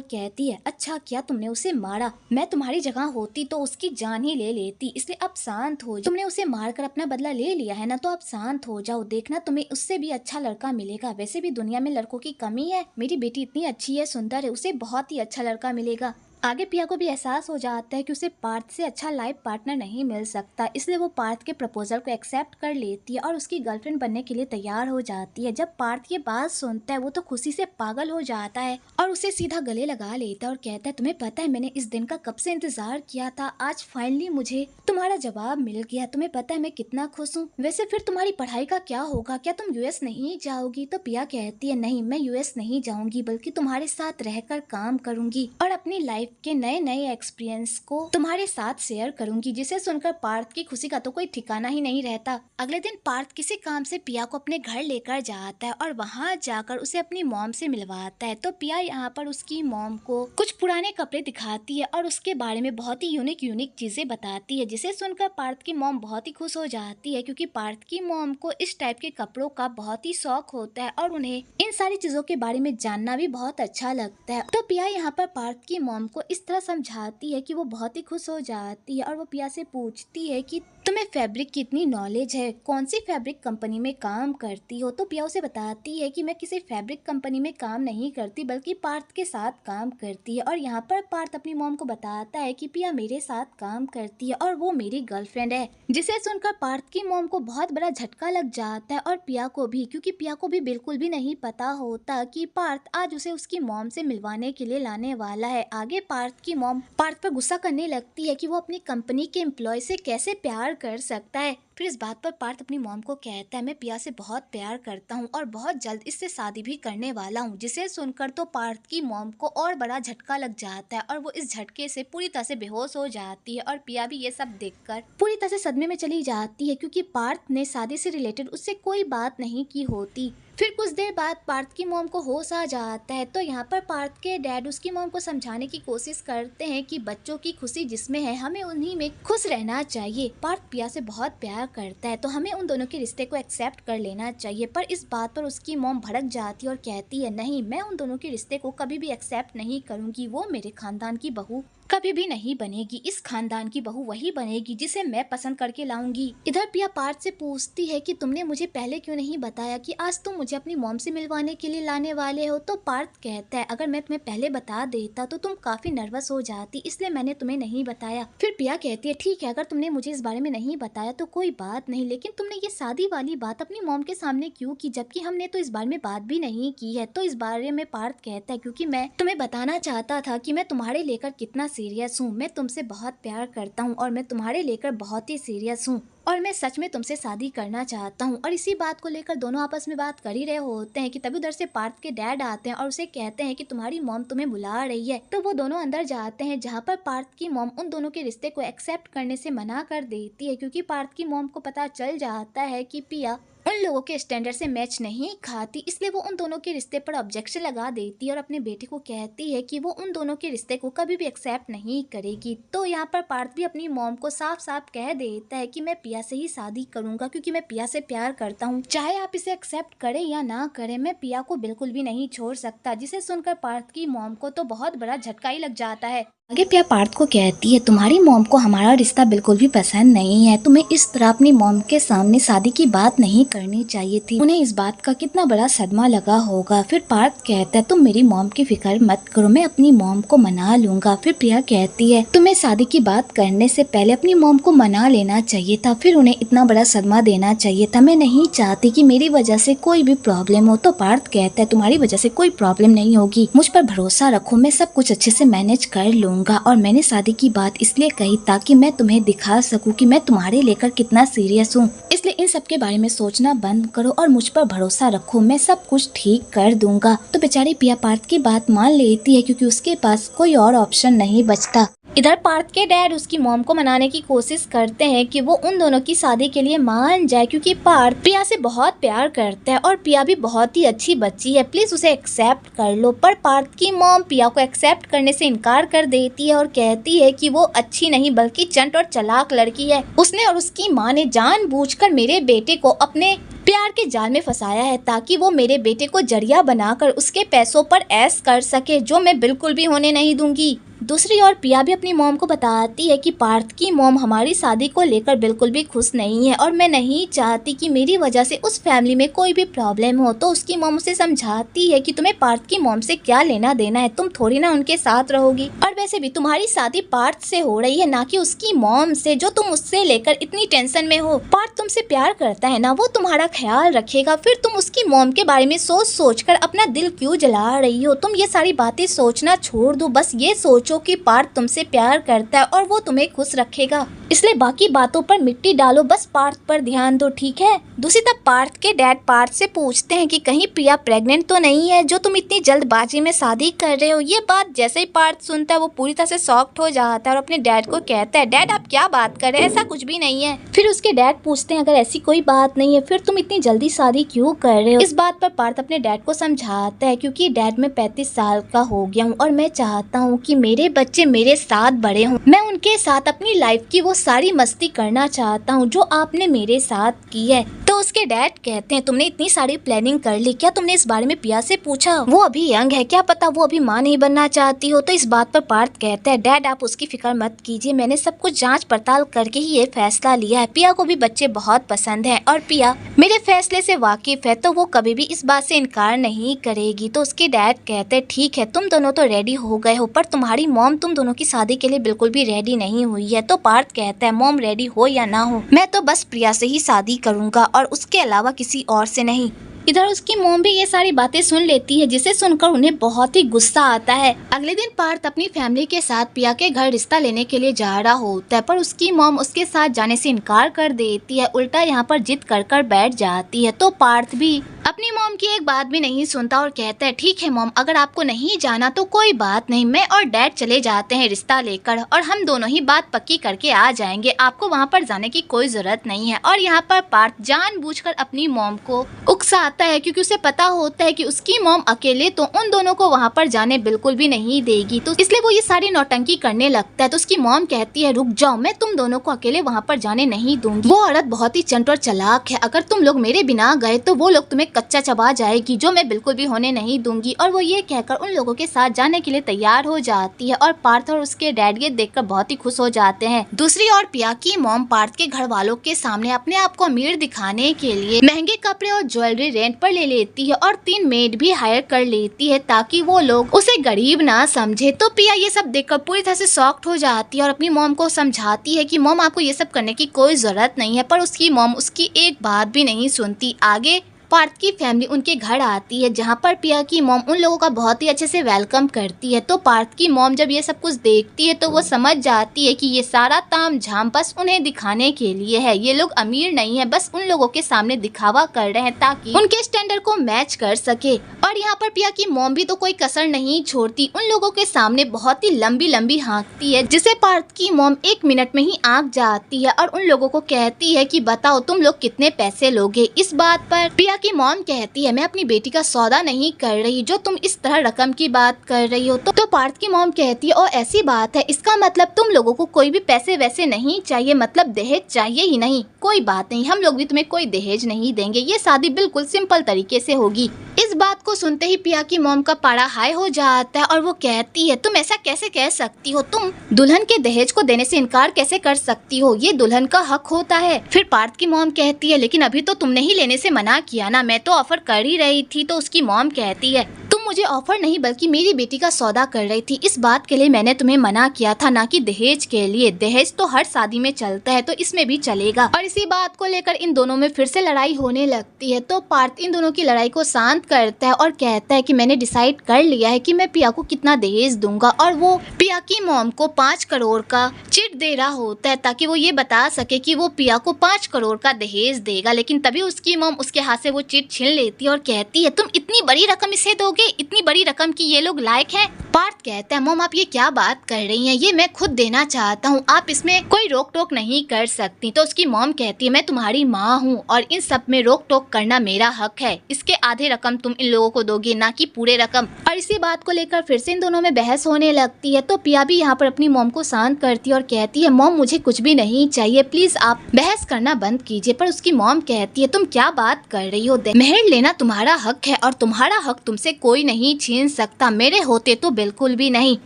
कहती है, अच्छा किया तुमने उसे मारा, मैं तुम्हारी जगह होती तो उसकी जान ही ले लेती, इसलिए अब शांत हो जाओ, तुमने उसे मारकर अपना बदला ले लिया है ना, तो अब शांत हो जाओ, देखना तुम्हें उससे भी अच्छा लड़का मिलेगा, वैसे भी दुनिया में लड़कों की कमी है, मेरी बेटी इतनी अच्छी है, सुंदर है, उसे बहुत ही अच्छा लड़का मिलेगा। आगे पिया को भी एहसास हो जाता है कि उसे पार्थ से अच्छा लाइफ पार्टनर नहीं मिल सकता, इसलिए वो पार्थ के प्रपोजल को एक्सेप्ट कर लेती है और उसकी गर्लफ्रेंड बनने के लिए तैयार हो जाती है। जब पार्थ ये बात सुनता है वो तो खुशी से पागल हो जाता है और उसे सीधा गले लगा लेता है और कहता है, तुम्हें पता है मैंने इस दिन का कब से इंतजार किया था, आज फाइनली मुझे तुम्हारा जवाब मिल गया, तुम्हें पता है मैं कितना खुश हूँ, वैसे फिर तुम्हारी पढ़ाई का क्या होगा, क्या तुम यूएस नहीं जाओगी। तो पिया कहती है, नहीं मैं यूएस नहीं जाऊंगी बल्कि तुम्हारे साथ रहकर काम करूंगी और अपनी लाइफ के नए नए एक्सपीरियंस को तुम्हारे साथ शेयर करूंगी। जिसे सुनकर पार्थ की खुशी का तो कोई ठिकाना ही नहीं रहता। अगले दिन पार्थ किसी काम से पिया को अपने घर लेकर जाता है और वहां जाकर उसे अपनी मॉम से मिलवाता है। तो पिया यहाँ पर उसकी मॉम को कुछ पुराने कपड़े दिखाती है और उसके बारे में बहुत ही यूनिक चीजें बताती है, जिसे सुनकर पार्थ की मॉम बहुत ही खुश हो जाती है क्योंकि पार्थ की मॉम को इस टाइप के कपड़ों का बहुत ही शौक होता है और उन्हें इन सारी चीजों के बारे में जानना भी बहुत अच्छा लगता है। तो पिया यहाँ पर पार्थ की मॉम को इस तरह समझाती है कि वो बहुत ही खुश हो जाती है और वो पिया से पूछती है कि तुम्हें फैब्रिक की इतनी नॉलेज है, कौन सी फैब्रिक कंपनी में काम करती हो? तो पिया उसे बताती है कि मैं किसी फैब्रिक कंपनी में काम नहीं करती बल्कि पार्थ के साथ काम करती है। और यहाँ पर पार्थ अपनी मॉम को बताता है कि पिया मेरे साथ काम करती है और वो मेरी गर्लफ्रेंड है, जिसे सुनकर पार्थ की मॉम को बहुत बड़ा झटका लग जाता है और पिया को भी, क्योंकि पिया को भी बिल्कुल भी नहीं पता होता कि पार्थ आज उसे उसकी मॉम से मिलवाने के लिए लाने वाला है। आगे पार्थ की मॉम पार्थ पर गुस्सा करने लगती है कि वो अपनी कंपनी के एम्प्लॉय से कैसे प्यार कर सकता है। फिर इस बात पर पार्थ अपनी मॉम को कहता है मैं पिया से बहुत प्यार करता हूँ और बहुत जल्द इससे शादी भी करने वाला हूँ, जिसे सुनकर तो पार्थ की मॉम को और बड़ा झटका लग जाता है और वो इस झटके से पूरी तरह से बेहोश हो जाती है। और पिया भी ये सब देखकर पूरी तरह से सदमे में चली जाती है, क्योंकि पार्थ ने शादी से रिलेटेड उससे कोई बात नहीं की होती। फिर कुछ देर बाद पार्थ की मॉम को होश आ जाता है, तो यहाँ पर पार्थ के डैड उसकी मॉम को समझाने की कोशिश करते हैं कि बच्चों की खुशी जिसमें है हमें उन्हीं में खुश रहना चाहिए। पार्थ पिया से बहुत प्यार करता है तो हमें उन दोनों के रिश्ते को एक्सेप्ट कर लेना चाहिए। पर इस बात पर उसकी मॉम भड़क जाती है और कहती है नहीं, मैं उन दोनों के रिश्ते को कभी भी एक्सेप्ट नहीं करूंगी, वो मेरे खानदान की बहू कभी भी नहीं बनेगी। इस खानदान की बहू वही बनेगी जिसे मैं पसंद करके लाऊंगी। इधर पिया पार्थ से पूछती है कि तुमने मुझे पहले क्यों नहीं बताया कि आज तुम मुझे अपनी मॉम से मिलवाने के लिए लाने वाले हो? तो पार्थ कहता है अगर मैं तुम्हें पहले बता देता तो तुम काफी नर्वस हो जाती, इसलिए मैंने तुम्हें नहीं बताया। फिर पिया कहती है ठीक है, अगर तुमने मुझे इस बारे में नहीं बताया तो कोई बात नहीं, लेकिन तुमने ये शादी वाली बात अपनी मॉम के सामने क्यों की, जबकि हमने तो इस बारे में बात भी नहीं की है? तो इस बारे में पार्थ कहता है क्योंकि मैं तुम्हें बताना चाहता था कि मैं तुम्हारे लेकर कितना सीरियस हूँ, मैं तुमसे बहुत प्यार करता हूँ और मैं तुम्हारे लेकर बहुत ही सीरियस हूँ और मैं सच में तुमसे शादी करना चाहता हूँ। और इसी बात को लेकर दोनों आपस में बात कर ही रहे होते हैं कि तभी उधर से पार्थ के डैड आते हैं और उसे कहते हैं कि तुम्हारी मॉम तुम्हें बुला रही है। तो वो दोनों अंदर जाते हैं, जहाँ पर पार्थ की मॉम उन दोनों के रिश्ते को एक्सेप्ट करने से मना कर देती है, क्योंकि पार्थ की मॉम को पता चल जाता है कि पिया उन लोगों के स्टैंडर्ड से मैच नहीं खाती, इसलिए वो उन दोनों के रिश्ते पर ऑब्जेक्शन लगा देती है और अपने बेटे को कहती है कि वो उन दोनों के रिश्ते को कभी भी एक्सेप्ट नहीं करेगी। तो यहाँ पर पार्थ भी अपनी मॉम को साफ साफ कह देता है कि मैं पिया से ही शादी करूंगा, क्योंकि मैं पिया से प्यार करता हूँ, चाहे आप इसे एक्सेप्ट करें या ना करें, मैं पिया को बिल्कुल भी नहीं छोड़ सकता। जिसे सुनकर पार्थ की मॉम को तो बहुत बड़ा झटका ही लग जाता है। आगे पिया पार्थ को कहती है तुम्हारी मॉम को हमारा रिश्ता बिल्कुल भी पसंद नहीं है, तुम्हें इस तरह अपनी मॉम के सामने शादी की बात नहीं करनी चाहिए थी, उन्हें इस बात का कितना बड़ा सदमा लगा होगा। फिर पार्थ कहता है तुम मेरी मॉम की फिक्र मत करो, मैं अपनी मॉम को मना लूंगा। फिर प्रिया कहती है तुम्हें शादी की बात करने से पहले अपनी मॉम को मना लेना चाहिए था, फिर उन्हें इतना बड़ा सदमा देना चाहिए था, मैं नहीं चाहती कि मेरी वजह से कोई भी प्रॉब्लम हो। तो पार्थ कहता है तुम्हारी वजह से कोई प्रॉब्लम नहीं होगी, मुझ पर भरोसा रखो, मैं सब कुछ अच्छे से मैनेज कर लूंगा। और मैंने शादी की बात इसलिए कही ताकि मैं तुम्हें दिखा सकूं कि मैं तुम्हारे लेकर कितना सीरियस हूँ, इसलिए इन सब के बारे में सोचना बंद करो और मुझ पर भरोसा रखो, मैं सब कुछ ठीक कर दूंगा। तो बेचारी पिया पार्थ की बात मान लेती है, क्योंकि उसके पास कोई और ऑप्शन नहीं बचता। इधर पार्थ के डैड उसकी मॉम को मनाने की कोशिश करते हैं कि वो उन दोनों की शादी के लिए मान जाए, क्योंकि पार्थ पिया से बहुत प्यार करता है और पिया भी बहुत ही अच्छी बच्ची है, प्लीज उसे एक्सेप्ट कर लो। पर पार्थ की मॉम पिया को एक्सेप्ट करने से इनकार कर देती है और कहती है कि वो अच्छी नहीं बल्कि चंट और चालाक लड़की है, उसने और उसकी माँ ने जानबूझकर मेरे बेटे को अपने प्यार के जाल में फंसाया है ताकि वो मेरे बेटे को जरिया बनाकर उसके पैसों पर ऐश कर सके, जो मैं बिल्कुल भी होने नहीं दूंगी। दूसरी ओर पिया भी अपनी मॉम को बताती है कि पार्थ की मॉम हमारी शादी को लेकर बिल्कुल भी खुश नहीं है और मैं नहीं चाहती कि मेरी वजह से उस फैमिली में कोई भी प्रॉब्लम हो। तो उसकी मॉम उसे समझाती है कि तुम्हें पार्थ की मॉम से क्या लेना देना है, तुम थोड़ी ना उनके साथ रहोगी, और वैसे भी तुम्हारी शादी पार्थ से हो रही है ना कि उसकी मॉम से, जो तुम उससे लेकर इतनी टेंशन में हो। पार्थ तुमसे प्यार करता है ना, वो तुम्हारा ख्याल रखेगा, फिर तुम उसकी मॉम के बारे में सोच कर अपना दिल क्यों जला रही हो? तुम ये सारी बातें सोचना छोड़ दो, बस ये सोचो कि पार्थ तुमसे प्यार करता है और वो तुम्हें खुश रखेगा, इसलिए बाकी बातों पर मिट्टी डालो, बस पार्थ पर ध्यान दो, ठीक है? दूसरी तरफ पार्थ के डैड पार्थ से पूछते हैं कि कहीं प्रिया प्रेग्नेंट तो नहीं है जो तुम इतनी जल्दबाजी में शादी कर रहे हो। ये बात जैसे ही पार्थ सुनता है वो पूरी तरह से शॉक्ड हो जाता है और अपने डैड को कहता है डैड आप क्या बात कर रहे हैं, ऐसा कुछ भी नहीं है। फिर उसके डैड पूछते हैं अगर ऐसी कोई बात नहीं है फिर तुम इतनी जल्दी शादी क्यों कर रहे हो? इस बात पर पार्थ अपने डैड को समझाता है क्योंकि डैड मैं 35 साल का हो गया हूँ और मैं चाहता हूँ कि मेरे बच्चे मेरे साथ बड़े हों, मैं उनके साथ अपनी लाइफ की वो सारी मस्ती करना चाहता हूँ जो आपने मेरे साथ की है। तो तो उसके डैड कहते हैं तुमने इतनी सारी प्लानिंग कर ली, क्या तुमने इस बारे में पिया से पूछा? वो अभी यंग है, क्या पता वो अभी माँ नहीं बनना चाहती हो। तो इस बात पर पार्थ कहता है डैड आप उसकी फिक्र मत कीजिए, मैंने सब कुछ जांच पड़ताल करके ही ये फैसला लिया है। पिया को भी बच्चे बहुत पसंद हैं और पिया मेरे फैसले से वाकिफ है, तो वो कभी भी इस बात से इनकार नहीं करेगी। तो उसके डैड कहते हैं ठीक है तुम दोनों तो रेडी हो गए हो, पर तुम्हारी मॉम तुम दोनों की शादी के लिए बिल्कुल भी रेडी नहीं हुई है। तो पार्थ कहता है मॉम रेडी हो या ना हो, मैं तो बस प्रिया से ही शादी करूंगा और उसके अलावा किसी और से नहीं। इधर उसकी मॉम भी ये सारी बातें सुन लेती है, जिसे सुनकर उन्हें बहुत ही गुस्सा आता है। अगले दिन पार्थ अपनी फैमिली के साथ पिया के घर रिश्ता लेने के लिए जा रहा होता है, पर उसकी मॉम उसके साथ जाने से इनकार कर देती है, उल्टा यहाँ पर जिद कर बैठ जाती है। तो पार्थ भी अपनी मॉम की एक बात भी नहीं सुनता और कहता है ठीक है मॉम, अगर आपको नहीं जाना तो कोई बात नहीं, मैं और डैड चले जाते हैं रिश्ता लेकर और हम दोनों ही बात पक्की करके आ जाएंगे, आपको वहाँ पर जाने की कोई जरूरत नहीं है। और यहाँ पर पार्थ जानबूझकर अपनी मॉम को उकसाता है, क्योंकि उसे पता होता है कि उसकी मॉम अकेले तो उन दोनों को वहाँ पर जाने बिल्कुल भी नहीं देगी, तो इसलिए वो ये सारी नौटंकी करने लगता है। तो उसकी मॉम कहती है रुक जाओ, मैं तुम दोनों को अकेले वहाँ पर जाने नहीं दूंगी, वो औरत बहुत ही चंट और चालाक है, अगर तुम लोग मेरे बिना गए तो वो लोग तुम्हें कच्चा चबा जाएगी, जो मैं बिल्कुल भी होने नहीं दूंगी। और वो ये कहकर उन लोगों के साथ जाने के लिए तैयार हो जाती है और पार्थ और उसके डैड ये देखकर बहुत ही खुश हो जाते हैं। दूसरी ओर पिया की मॉम पार्थ के घर वालों के सामने अपने आप को अमीर दिखाने के लिए महंगे कपड़े और ज्वेलरी रेंट पर ले लेती है और 3 मेड भी हायर कर लेती है ताकि वो लोग उसे गरीब ना समझे। तो पिया ये सब देखकर पूरी तरह से शॉक्ड हो जाती है और अपनी मॉम को समझाती है कि मॉम आपको ये सब करने की कोई जरूरत नहीं है, पर उसकी मॉम उसकी एक बात भी नहीं सुनती। आगे पार्थ की फैमिली उनके घर आती है, जहाँ पर पिया की मॉम उन लोगों का बहुत ही अच्छे से वेलकम करती है। तो पार्थ की मॉम जब ये सब कुछ देखती है तो वो समझ जाती है कि ये सारा ताम झाम बस उन्हें दिखाने के लिए है, ये लोग अमीर नहीं है, बस उन लोगों के सामने दिखावा कर रहे हैं ताकि उनके स्टैंडर्ड को मैच कर सके। और यहाँ पर पिया की मॉम भी तो कोई कसर नहीं छोड़ती, उन लोगों के सामने बहुत ही लंबी लंबी हाँकती है, जिसे पार्थ की मॉम 1 मिनट में ही आंक जाती है और उन लोगों को कहती है कि बताओ तुम लोग कितने पैसे लोगे। इस बात पर पिया की मॉम कहती है मैं अपनी बेटी का सौदा नहीं कर रही, जो तुम इस तरह रकम की बात कर रही हो। तो पार्थ की मॉम कहती है ओ ऐसी बात है, इसका मतलब तुम लोगों को कोई भी पैसे वैसे नहीं चाहिए, मतलब दहेज चाहिए ही नहीं। कोई बात नहीं, हम लोग भी तुम्हें कोई दहेज नहीं देंगे, ये शादी बिल्कुल सिंपल तरीके से होगी। इस बात को सुनते ही पिया की मॉम का पारा हाई हो जाता है और वो कहती है तुम ऐसा कैसे कह सकती हो, तुम दुल्हन के दहेज को देने से इनकार कैसे कर सकती हो, ये दुल्हन का हक होता है। फिर पार्थ की मॉम कहती है लेकिन अभी तो तुमने ही लेने से मना किया ना, मैं तो ऑफर कर ही रही थी। तो उसकी मॉम कहती है तुम मुझे ऑफर नहीं बल्कि मेरी बेटी का सौदा कर रही थी, इस बात के लिए मैंने तुम्हें मना किया था, ना कि दहेज के लिए। दहेज तो हर शादी में चलता है तो इसमें भी चलेगा। और इसी बात को लेकर इन दोनों में फिर से लड़ाई होने लगती है। तो पार्थ इन दोनों की लड़ाई को शांत करता है और कहता है कि मैंने डिसाइड कर लिया है कि मैं पिया को कितना दहेज दूंगा। और वो पिया की मॉम को 5 करोड़ का चिट दे रहा होता है ताकि वो ये बता सके कि वो पिया को 5 करोड़ का दहेज देगा। लेकिन तभी उसकी मॉम उसके हाथ से वो चिट छीन लेती है और कहती है तुम इतनी बड़ी रकम इसे दोगे, इतनी बड़ी रकम की ये लोग लायक हैं। पार्थ कहता है मॉम आप ये क्या बात कर रही हैं, ये मैं खुद देना चाहता हूँ, आप इसमें कोई रोक टोक नहीं कर सकती। तो उसकी मॉम कहती है मैं तुम्हारी माँ हूँ और इन सब में रोक टोक करना मेरा हक है, इसके आधे रकम तुम इन लोगों को दोगे, ना कि पूरे रकम। और इसी बात को लेकर फिर से इन दोनों में बहस होने लगती है। तो पिया भी यहाँ पर अपनी मॉम को शांत करती है और कहती है मॉम मुझे कुछ भी नहीं चाहिए, प्लीज आप बहस करना बंद कीजिए। पर उसकी मॉम कहती है तुम क्या बात कर रही हो, मेहर लेना तुम्हारा हक है और तुम्हारा हक तुमसे कोई नहीं छीन सकता, मेरे होते तो बिल्कुल भी नहीं।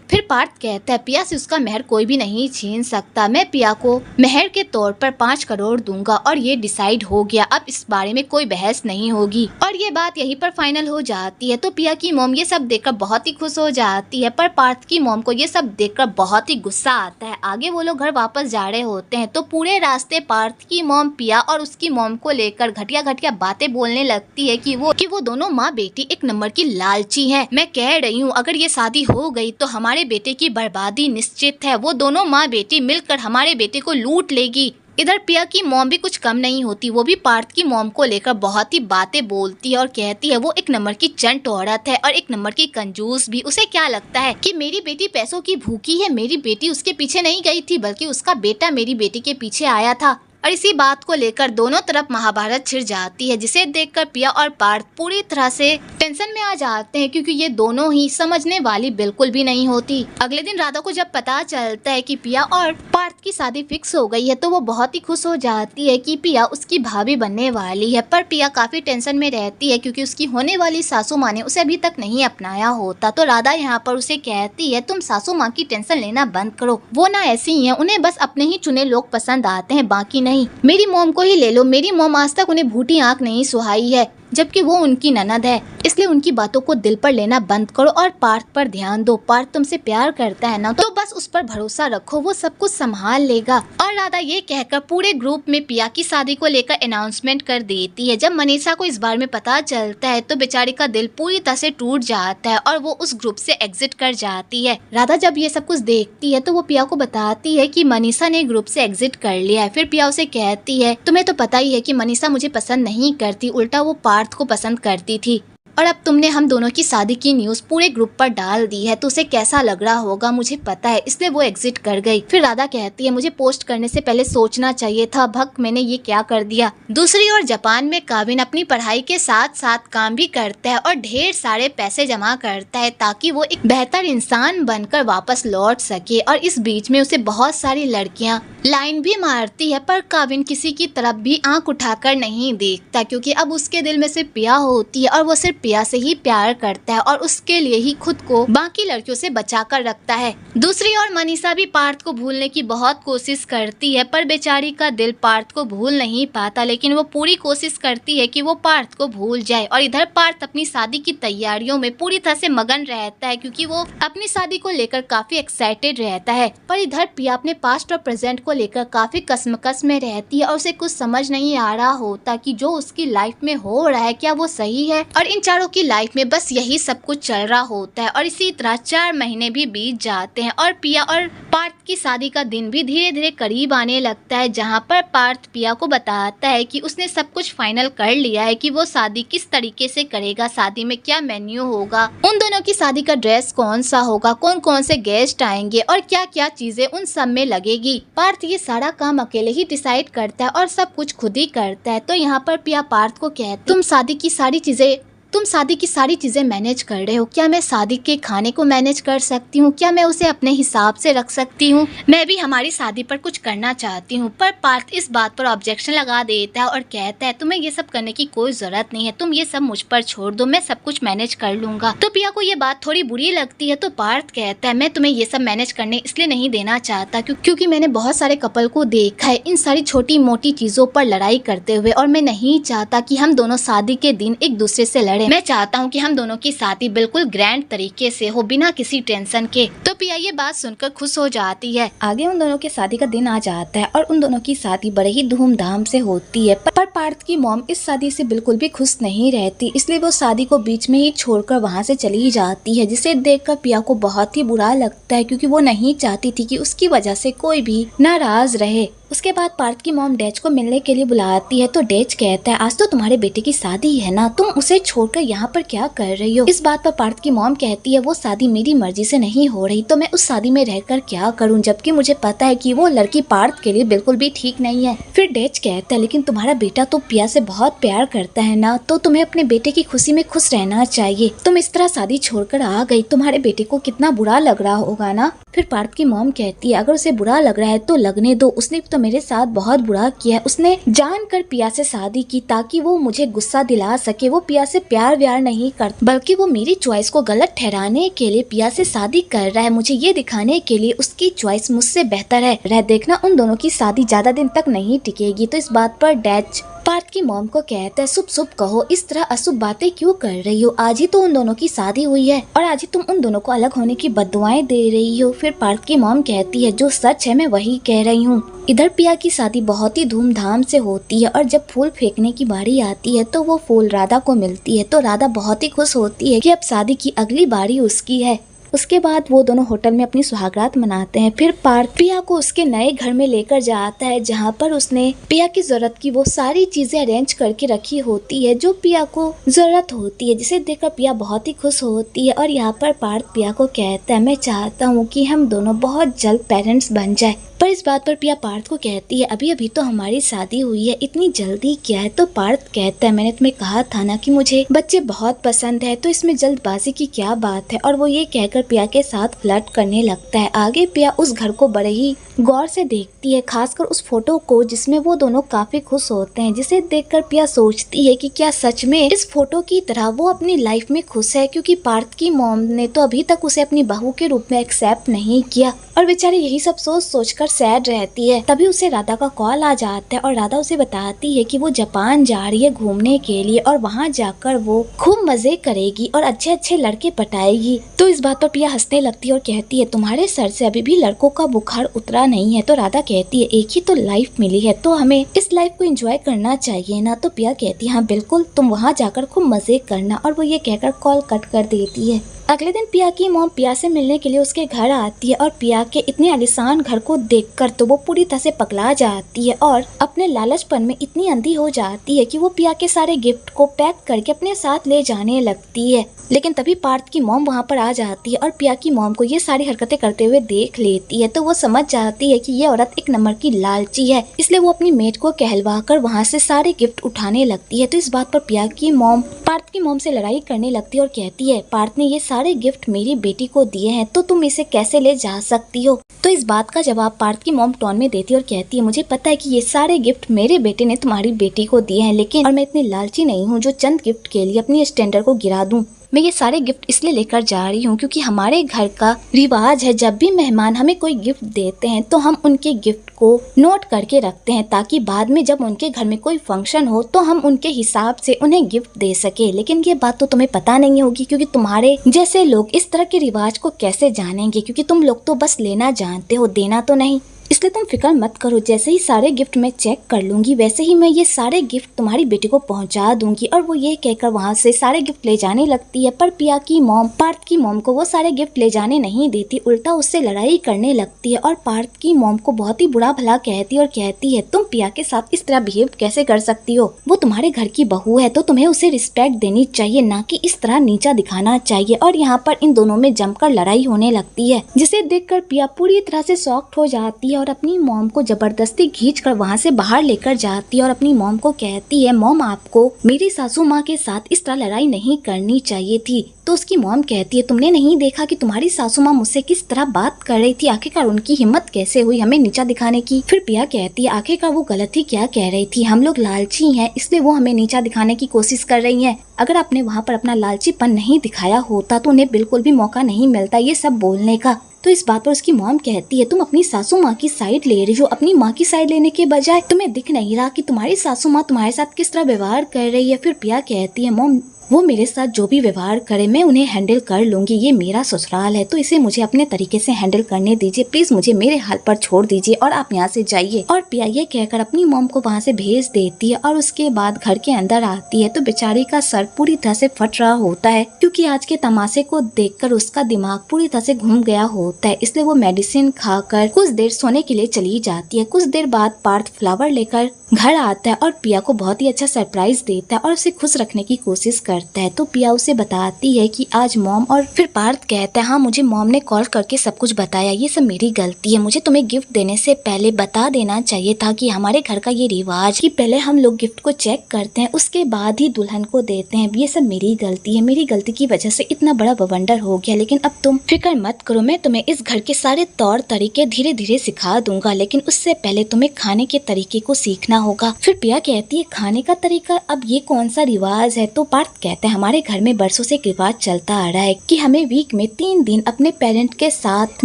फिर पार्थ कहता है पिया से उसका मेहर कोई भी नहीं छीन सकता, मैं पिया को मेहर के तौर पर 5 करोड़ दूंगा और ये डिसाइड हो गया, अब इस बारे में कोई बहस नहीं होगी। और ये बात यहीं पर फाइनल हो जाती है। तो पिया की मॉम ये सब देखकर बहुत ही खुश हो जाती है, पर पार्थ की मॉम को ये सब देखकर बहुत ही गुस्सा आता है। आगे वो लोग घर वापस जा रहे होते हैं तो पूरे रास्ते पार्थ की मॉम पिया और उसकी मॉम को लेकर घटिया घटिया बातें बोलने लगती है कि वो दोनों माँ बेटी एक नंबर की लालची हैं। मैं कह रही हूँ अगर ये शादी हो गई तो हमारे बेटे की बर्बादी निश्चित है, वो दोनों माँ बेटी मिलकर हमारे बेटे को लूट लेगी। इधर पिया की मॉम भी कुछ कम नहीं होती, वो भी पार्थ की मॉम को लेकर बहुत ही बातें बोलती है और कहती है वो एक नंबर की चंट औरत है और एक नंबर की कंजूस भी। उसे क्या लगता है कि मेरी बेटी पैसों की भूखी है, मेरी बेटी उसके पीछे नहीं गई थी बल्कि उसका बेटा मेरी बेटी के पीछे आया था। और इसी बात को लेकर दोनों तरफ महाभारत छिड़ जाती है, जिसे देखकर पिया और पार्थ पूरी तरह से टेंशन में आ जाते हैं, क्योंकि ये दोनों ही समझने वाली बिल्कुल भी नहीं होती। अगले दिन राधा को जब पता चलता है कि पिया और पार्थ की शादी फिक्स हो गई है, तो वो बहुत ही खुश हो जाती है कि पिया उसकी भाभी बनने वाली है। पर पिया काफी टेंशन में रहती है, क्योंकि उसकी होने वाली सासू माँ ने उसे अभी तक नहीं अपनाया होता। तो राधा यहाँ पर उसे कहती है, तुम सासू माँ की टेंशन लेना बंद करो, वो ना ऐसी ही है, उन्हें बस अपने ही चुने लोग पसंद आते हैं, बाकी नहीं। मेरी मॉम को ही ले लो, मेरी मॉम आज तक उन्हें भूटी आंख नहीं सुहाई है, जबकि वो उनकी ननद है, इसलिए उनकी बातों को दिल पर लेना बंद करो और पार्थ पर ध्यान दो। पार्थ तुमसे प्यार करता है ना, तो बस उस पर भरोसा रखो, वो सब कुछ संभाल लेगा। और राधा ये कहकर पूरे ग्रुप में पिया की शादी को लेकर अनाउंसमेंट कर देती है। जब मनीषा को इस बारे में पता चलता है तो बेचारी का दिल पूरी तरह से टूट जाता है और वो उस ग्रुप से एग्जिट कर जाती है। राधा जब ये सब कुछ देखती है तो वो पिया को बताती है कि मनीषा ने ग्रुप से एग्जिट कर लिया है। फिर पिया उसे कहती है, तुम्हें तो पता ही है कि मनीषा मुझे पसंद नहीं करती, उल्टा वो पार्थ को पसंद करती थी, और अब तुमने हम दोनों की शादी की न्यूज पूरे ग्रुप पर डाल दी है, तो उसे कैसा लग रहा होगा मुझे पता है, इसलिए वो एग्जिट कर गई। फिर राधा कहती है, मुझे पोस्ट करने से पहले सोचना चाहिए था, भक मैंने ये क्या कर दिया। दूसरी ओर जापान में काविन अपनी पढ़ाई के साथ साथ काम भी करता है और ढेर सारे पैसे जमा करता है, ताकि वो एक बेहतर इंसान बनकर वापस लौट सके। और इस बीच में उसे बहुत सारी लड़कियां लाइन भी मारती है, पर काविन किसी की तरफ भी आंख उठाकर नहीं देखता, क्योंकि अब उसके दिल में सिर्फ पिया होती है और वो सिर्फ पिया से ही प्यार करता है और उसके लिए ही खुद को बाकी लड़कियों से बचा कर रखता है। दूसरी ओर मनीषा भी पार्थ को भूलने की बहुत कोशिश करती है, पर बेचारी का दिल पार्थ को भूल नहीं पाता, लेकिन वो पूरी कोशिश करती है कि वो पार्थ को भूल जाए। और इधर पार्थ अपनी शादी की तैयारियों में पूरी तरह से मगन रहता है, क्योंकि वो अपनी शादी को लेकर काफी एक्साइटेड रहता है। पर इधर पिया अपने पास्ट और प्रेजेंट को लेकर काफी कसमकस में रहती है और उसे कुछ समझ नहीं आ रहा होता कि जो उसकी लाइफ में हो रहा है क्या वो सही है। और इन चारों की लाइफ में बस यही सब कुछ चल रहा होता है। और इसी तरह 4 महीने भी बीत जाते हैं और पिया और पार्थ की शादी का दिन भी धीरे धीरे करीब आने लगता है, जहाँ पर पार्थ पिया को बताता है कि उसने सब कुछ फाइनल कर लिया है कि वो शादी किस तरीके से करेगा, शादी में क्या मेन्यू होगा, उन दोनों की शादी का ड्रेस कौन सा होगा, कौन कौन से गेस्ट आएंगे और क्या क्या चीजें उन सब में लगेगी। पार्थ ये सारा काम अकेले ही डिसाइड करता है और सब कुछ खुद ही करता है। तो यहाँ पर पिया पार्थ को कहती, तुम शादी की सारी चीजें मैनेज कर रहे हो, क्या मैं शादी के खाने को मैनेज कर सकती हूँ, क्या मैं उसे अपने हिसाब से रख सकती हूँ, मैं भी हमारी शादी पर कुछ करना चाहती हूँ। पर पार्थ इस बात पर ऑब्जेक्शन लगा देता है और कहता है, तुम्हें ये सब करने की कोई जरूरत नहीं है, तुम ये सब मुझ पर छोड़ दो, मैं सब कुछ मैनेज कर लूंगा। तो पिया को ये बात थोड़ी बुरी लगती है, तो पार्थ कहता है, मैं तुम्हें ये सब मैनेज करने इसलिए नहीं देना चाहता क्योंकि मैंने बहुत सारे कपल को देखा है इन सारी छोटी मोटी चीजों पर लड़ाई करते हुए, और मैं नहीं चाहता कि हम दोनों शादी के दिन एक दूसरे से लड़े। मैं चाहता हूँ कि हम दोनों की शादी बिल्कुल ग्रैंड तरीके से हो, बिना किसी टेंशन के। तो पिया ये बात सुनकर खुश हो जाती है। आगे उन दोनों के शादी का दिन आ जाता है और उन दोनों की शादी बड़े ही धूमधाम से होती है। पर पार्थ की मॉम इस शादी से बिल्कुल भी खुश नहीं रहती, इसलिए वो शादी को बीच में ही छोड़कर वहाँ से चली जाती है, जिसे देखकर पिया को बहुत ही बुरा लगता है, क्योंकि वो नहीं चाहती थी कि उसकी वजह से कोई भी नाराज रहे। उसके बाद पार्थ की मॉम डैच को मिलने के लिए बुलाती है, तो डैच कहता है, आज तो तुम्हारे बेटे की शादी है ना, तुम उसे छोड़कर यहाँ पर क्या कर रही हो। इस बात पर पार्थ की मॉम कहती है, वो शादी मेरी मर्जी से नहीं हो रही, तो मैं उस शादी में रहकर क्या करूँ, जबकि मुझे पता है कि वो लड़की पार्थ के लिए बिल्कुल भी ठीक नहीं है। फिर डैच कहता है, लेकिन तुम्हारा बेटा तो पिया से बहुत प्यार करता है ना, तो तुम्हें अपने बेटे की खुशी में खुश रहना चाहिए, तुम इस तरह शादी छोड़कर आ गई, तुम्हारे बेटे को कितना बुरा लग रहा होगा ना। फिर पार्थ की मॉम कहती है, अगर उसे बुरा लग रहा है तो लगने दो, उसने तो मेरे साथ बहुत बुरा किया है, उसने जानकर पिया से शादी की ताकि वो मुझे गुस्सा दिला सके। वो पिया से प्यार व्यार नहीं करता, बल्कि वो मेरी चॉइस को गलत ठहराने के लिए पिया से शादी कर रहा है, मुझे ये दिखाने के लिए उसकी चॉइस मुझसे बेहतर है। रह देखना उन दोनों की शादी ज्यादा दिन तक नहीं टिकेगी। तो इस बात पर डैच पार्थ की मॉम को कहता है, शुभ शुभ कहो, इस तरह अशुभ बातें क्यों कर रही हो, आज ही तो उन दोनों की शादी हुई है और आज ही तुम उन दोनों को अलग होने की बद्दुआएं दे रही हो। फिर पार्थ की मॉम कहती है, जो सच है मैं वही कह रही हूँ। इधर पिया की शादी बहुत ही धूमधाम से होती है और जब फूल फेंकने की बारी आती है तो वो फूल राधा को मिलती है, तो राधा बहुत ही खुश होती है कि अब शादी की अगली बारी उसकी है। उसके बाद वो दोनों होटल में अपनी सुहागरात मनाते हैं। फिर पार्थ पिया को उसके नए घर में लेकर जाता है, जहाँ पर उसने पिया की जरूरत की वो सारी चीजें अरेंज करके रखी होती है जो पिया को जरूरत होती है, जिसे देखकर पिया बहुत ही खुश होती है। और यहाँ पर पार्थ पिया को कहता है, मैं चाहता हूँ कि हम दोनों बहुत जल्द पेरेंट्स बन जाए। पर इस बात पर पिया पार्थ को कहती है, अभी अभी तो हमारी शादी हुई है, इतनी जल्दी क्या है। तो पार्थ कहता है, मैंने तुम्हें कहा था ना कि मुझे बच्चे बहुत पसंद है, तो इसमें जल्दबाजी की क्या बात है। और वो ये कहकर पिया के साथ फ्लर्ट करने लगता है। आगे पिया उस घर को बड़े ही गौर से देखती है, खासकर उस फोटो को जिसमें वो दोनों काफी खुश होते हैं, जिसे देखकर पिया सोचती है कि क्या सच में इस फोटो की तरह वो अपनी लाइफ में खुश है, क्योंकि पार्थ की मॉम ने तो अभी तक उसे अपनी बहू के रूप में एक्सेप्ट नहीं किया। और बेचारी यही सब सोच सोचकर सैड रहती है। तभी उसे राधा का कॉल आ जाता है और राधा उसे बताती है कि वो जापान जा रही है घूमने के लिए और वहाँ जाकर वो खूब मजे करेगी और अच्छे अच्छे लड़के पटाएगी। तो इस बात पर पिया हंसने लगती है और कहती है, तुम्हारे सर से अभी भी लड़कों का बुखार उतरा नहीं है। तो राधा कहती है, एक ही तो लाइफ मिली है, तो हमें इस लाइफ को एंजॉय करना चाहिए ना। तो पिया कहती है, हाँ बिल्कुल, तुम वहाँ जाकर खूब मजे करना। और वो ये कहकर कॉल कट कर देती है। अगले दिन पिया की मॉम पिया से मिलने के लिए उसके घर आती है और पिया के इतने आलीशान घर को देखकर तो वो पूरी तरह से पगला जाती है और अपने लालचपन में इतनी अंधी हो जाती है कि वो पिया के सारे गिफ्ट को पैक करके अपने साथ ले जाने लगती है। लेकिन तभी पार्थ की मॉम वहाँ पर आ जाती है और पिया की मॉम को ये सारी हरकतें करते हुए देख लेती है। तो वो समझ जाती है कि ये औरत एक नंबर की लालची है, इसलिए वो अपनी मेड को कहलवाकर वहाँ से सारे गिफ्ट उठाने लगती है। तो इस बात पर पिया की मॉम पार्थ की मॉम से लड़ाई करने लगती है और कहती है, पार्थ ने ये सारे गिफ्ट मेरी बेटी को दिए हैं, तो तुम इसे कैसे ले जा सकती हो। तो इस बात का जवाब पार्थ की मॉम टोन में देती है और कहती है, मुझे पता है कि ये सारे गिफ्ट मेरे बेटे ने तुम्हारी बेटी को दिए हैं, लेकिन और मैं इतनी लालची नहीं हूँ जो चंद गिफ्ट के लिए अपनी स्टैंडर्ड को गिरा दूं। मैं ये सारे गिफ्ट इसलिए लेकर जा रही हूँ क्योंकि हमारे घर का रिवाज है, जब भी मेहमान हमें कोई गिफ्ट देते हैं तो हम उनके गिफ्ट को नोट करके रखते हैं, ताकि बाद में जब उनके घर में कोई फंक्शन हो तो हम उनके हिसाब से उन्हें गिफ्ट दे सके। लेकिन ये बात तो तुम्हें पता नहीं होगी, क्योंकि तुम्हारे जैसे लोग इस तरह के रिवाज को कैसे जानेंगे, क्योंकि तुम लोग तो बस लेना जानते हो, देना तो नहीं। इसलिए तुम फिक्र मत करो, जैसे ही सारे गिफ्ट मैं चेक कर लूंगी वैसे ही मैं ये सारे गिफ्ट तुम्हारी बेटी को पहुंचा दूंगी। और वो ये कहकर वहाँ से सारे गिफ्ट ले जाने लगती है। पर पिया की मॉम पार्थ की मॉम को वो सारे गिफ्ट ले जाने नहीं देती, उल्टा उससे लड़ाई करने लगती है और पार्थ की मॉम को बहुत ही बुरा भला कहती है और कहती है, तुम पिया के साथ इस तरह बिहेव कैसे कर सकती हो, वो तुम्हारे घर की बहू है तो तुम्हें उसे रिस्पेक्ट देनी चाहिए, ना कि इस तरह नीचा दिखाना चाहिए। और यहाँ पर इन दोनों में जमकर लड़ाई होने लगती है, जिसे देखकर पिया पूरी तरह से शॉक्ड हो जाती है और अपनी मॉम को जबरदस्ती खींचकर वहाँ से बाहर लेकर जाती है और अपनी मॉम को कहती है, मॉम आपको मेरी सासू माँ के साथ इस तरह लड़ाई नहीं करनी चाहिए थी। तो उसकी मॉम कहती है, तुमने नहीं देखा कि तुम्हारी सासू माँ मुझसे किस तरह बात कर रही थी, आखिरकार उनकी हिम्मत कैसे हुई हमें नीचा दिखाने की। फिर पिया कहती है, आखिरकार वो गलत ही क्या कह रही थी, हम लोग लालची हैं इसलिए वो हमें नीचा दिखाने की कोशिश कर रही हैं। अगर आपने वहाँ पर अपना लालचीपन नहीं दिखाया होता तो उन्हें बिल्कुल भी मौका नहीं मिलता ये सब बोलने का। तो इस बात पर उसकी मॉम कहती है, तुम अपनी सासू माँ की साइड ले रही हो, अपनी माँ की साइड लेने के बजाय तुम्हें दिख नहीं रहा कि तुम्हारी सासू माँ तुम्हारे साथ किस तरह व्यवहार कर रही है। फिर पिया कहती है, मॉम वो मेरे साथ जो भी व्यवहार करे मैं उन्हें हैंडल कर लूंगी, ये मेरा ससुराल है तो इसे मुझे अपने तरीके से हैंडल करने दीजिए, प्लीज मुझे मेरे हाल पर छोड़ दीजिए और आप यहाँ से जाइए। और पिया ये कहकर अपनी मॉम को वहाँ से भेज देती है और उसके बाद घर के अंदर आती है तो बेचारी का सर पूरी तरह से फट रहा होता है, क्योंकि आज के तमाशे को देखकर उसका दिमाग पूरी तरह से घूम गया होता है। इसलिए वो मेडिसिन खाकर कुछ देर सोने के लिए चली जाती है। कुछ देर बाद पार्थ फ्लावर लेकर घर आता है और पिया को बहुत ही अच्छा सरप्राइज देता है और उसे खुश रखने की कोशिश करता है। तो पिया उसे बताती है कि आज मॉम, और फिर पार्थ कहता है, हाँ मुझे मॉम ने कॉल करके सब कुछ बताया, ये सब मेरी गलती है, मुझे तुम्हें गिफ्ट देने से पहले बता देना चाहिए था कि हमारे घर का ये रिवाज कि पहले हम लोग गिफ्ट को चेक करते हैं उसके बाद ही दुल्हन को देते हैं, ये सब मेरी गलती है, मेरी गलती की वजह से इतना बड़ा बवंडर हो गया। लेकिन अब तुम फिक्र मत करो, मैं तुम्हें इस घर के सारे तौर तरीके धीरे धीरे सिखा दूंगा, लेकिन उससे पहले तुम्हें खाने के तरीके को सीखना होगा। फिर पिया कहती है, खाने का तरीका, अब ये कौन सा रिवाज है। तो पार्थ कहते हैं, हमारे घर में बरसों से रिवाज चलता आ रहा है कि हमें वीक में 3 दिन अपने पेरेंट के साथ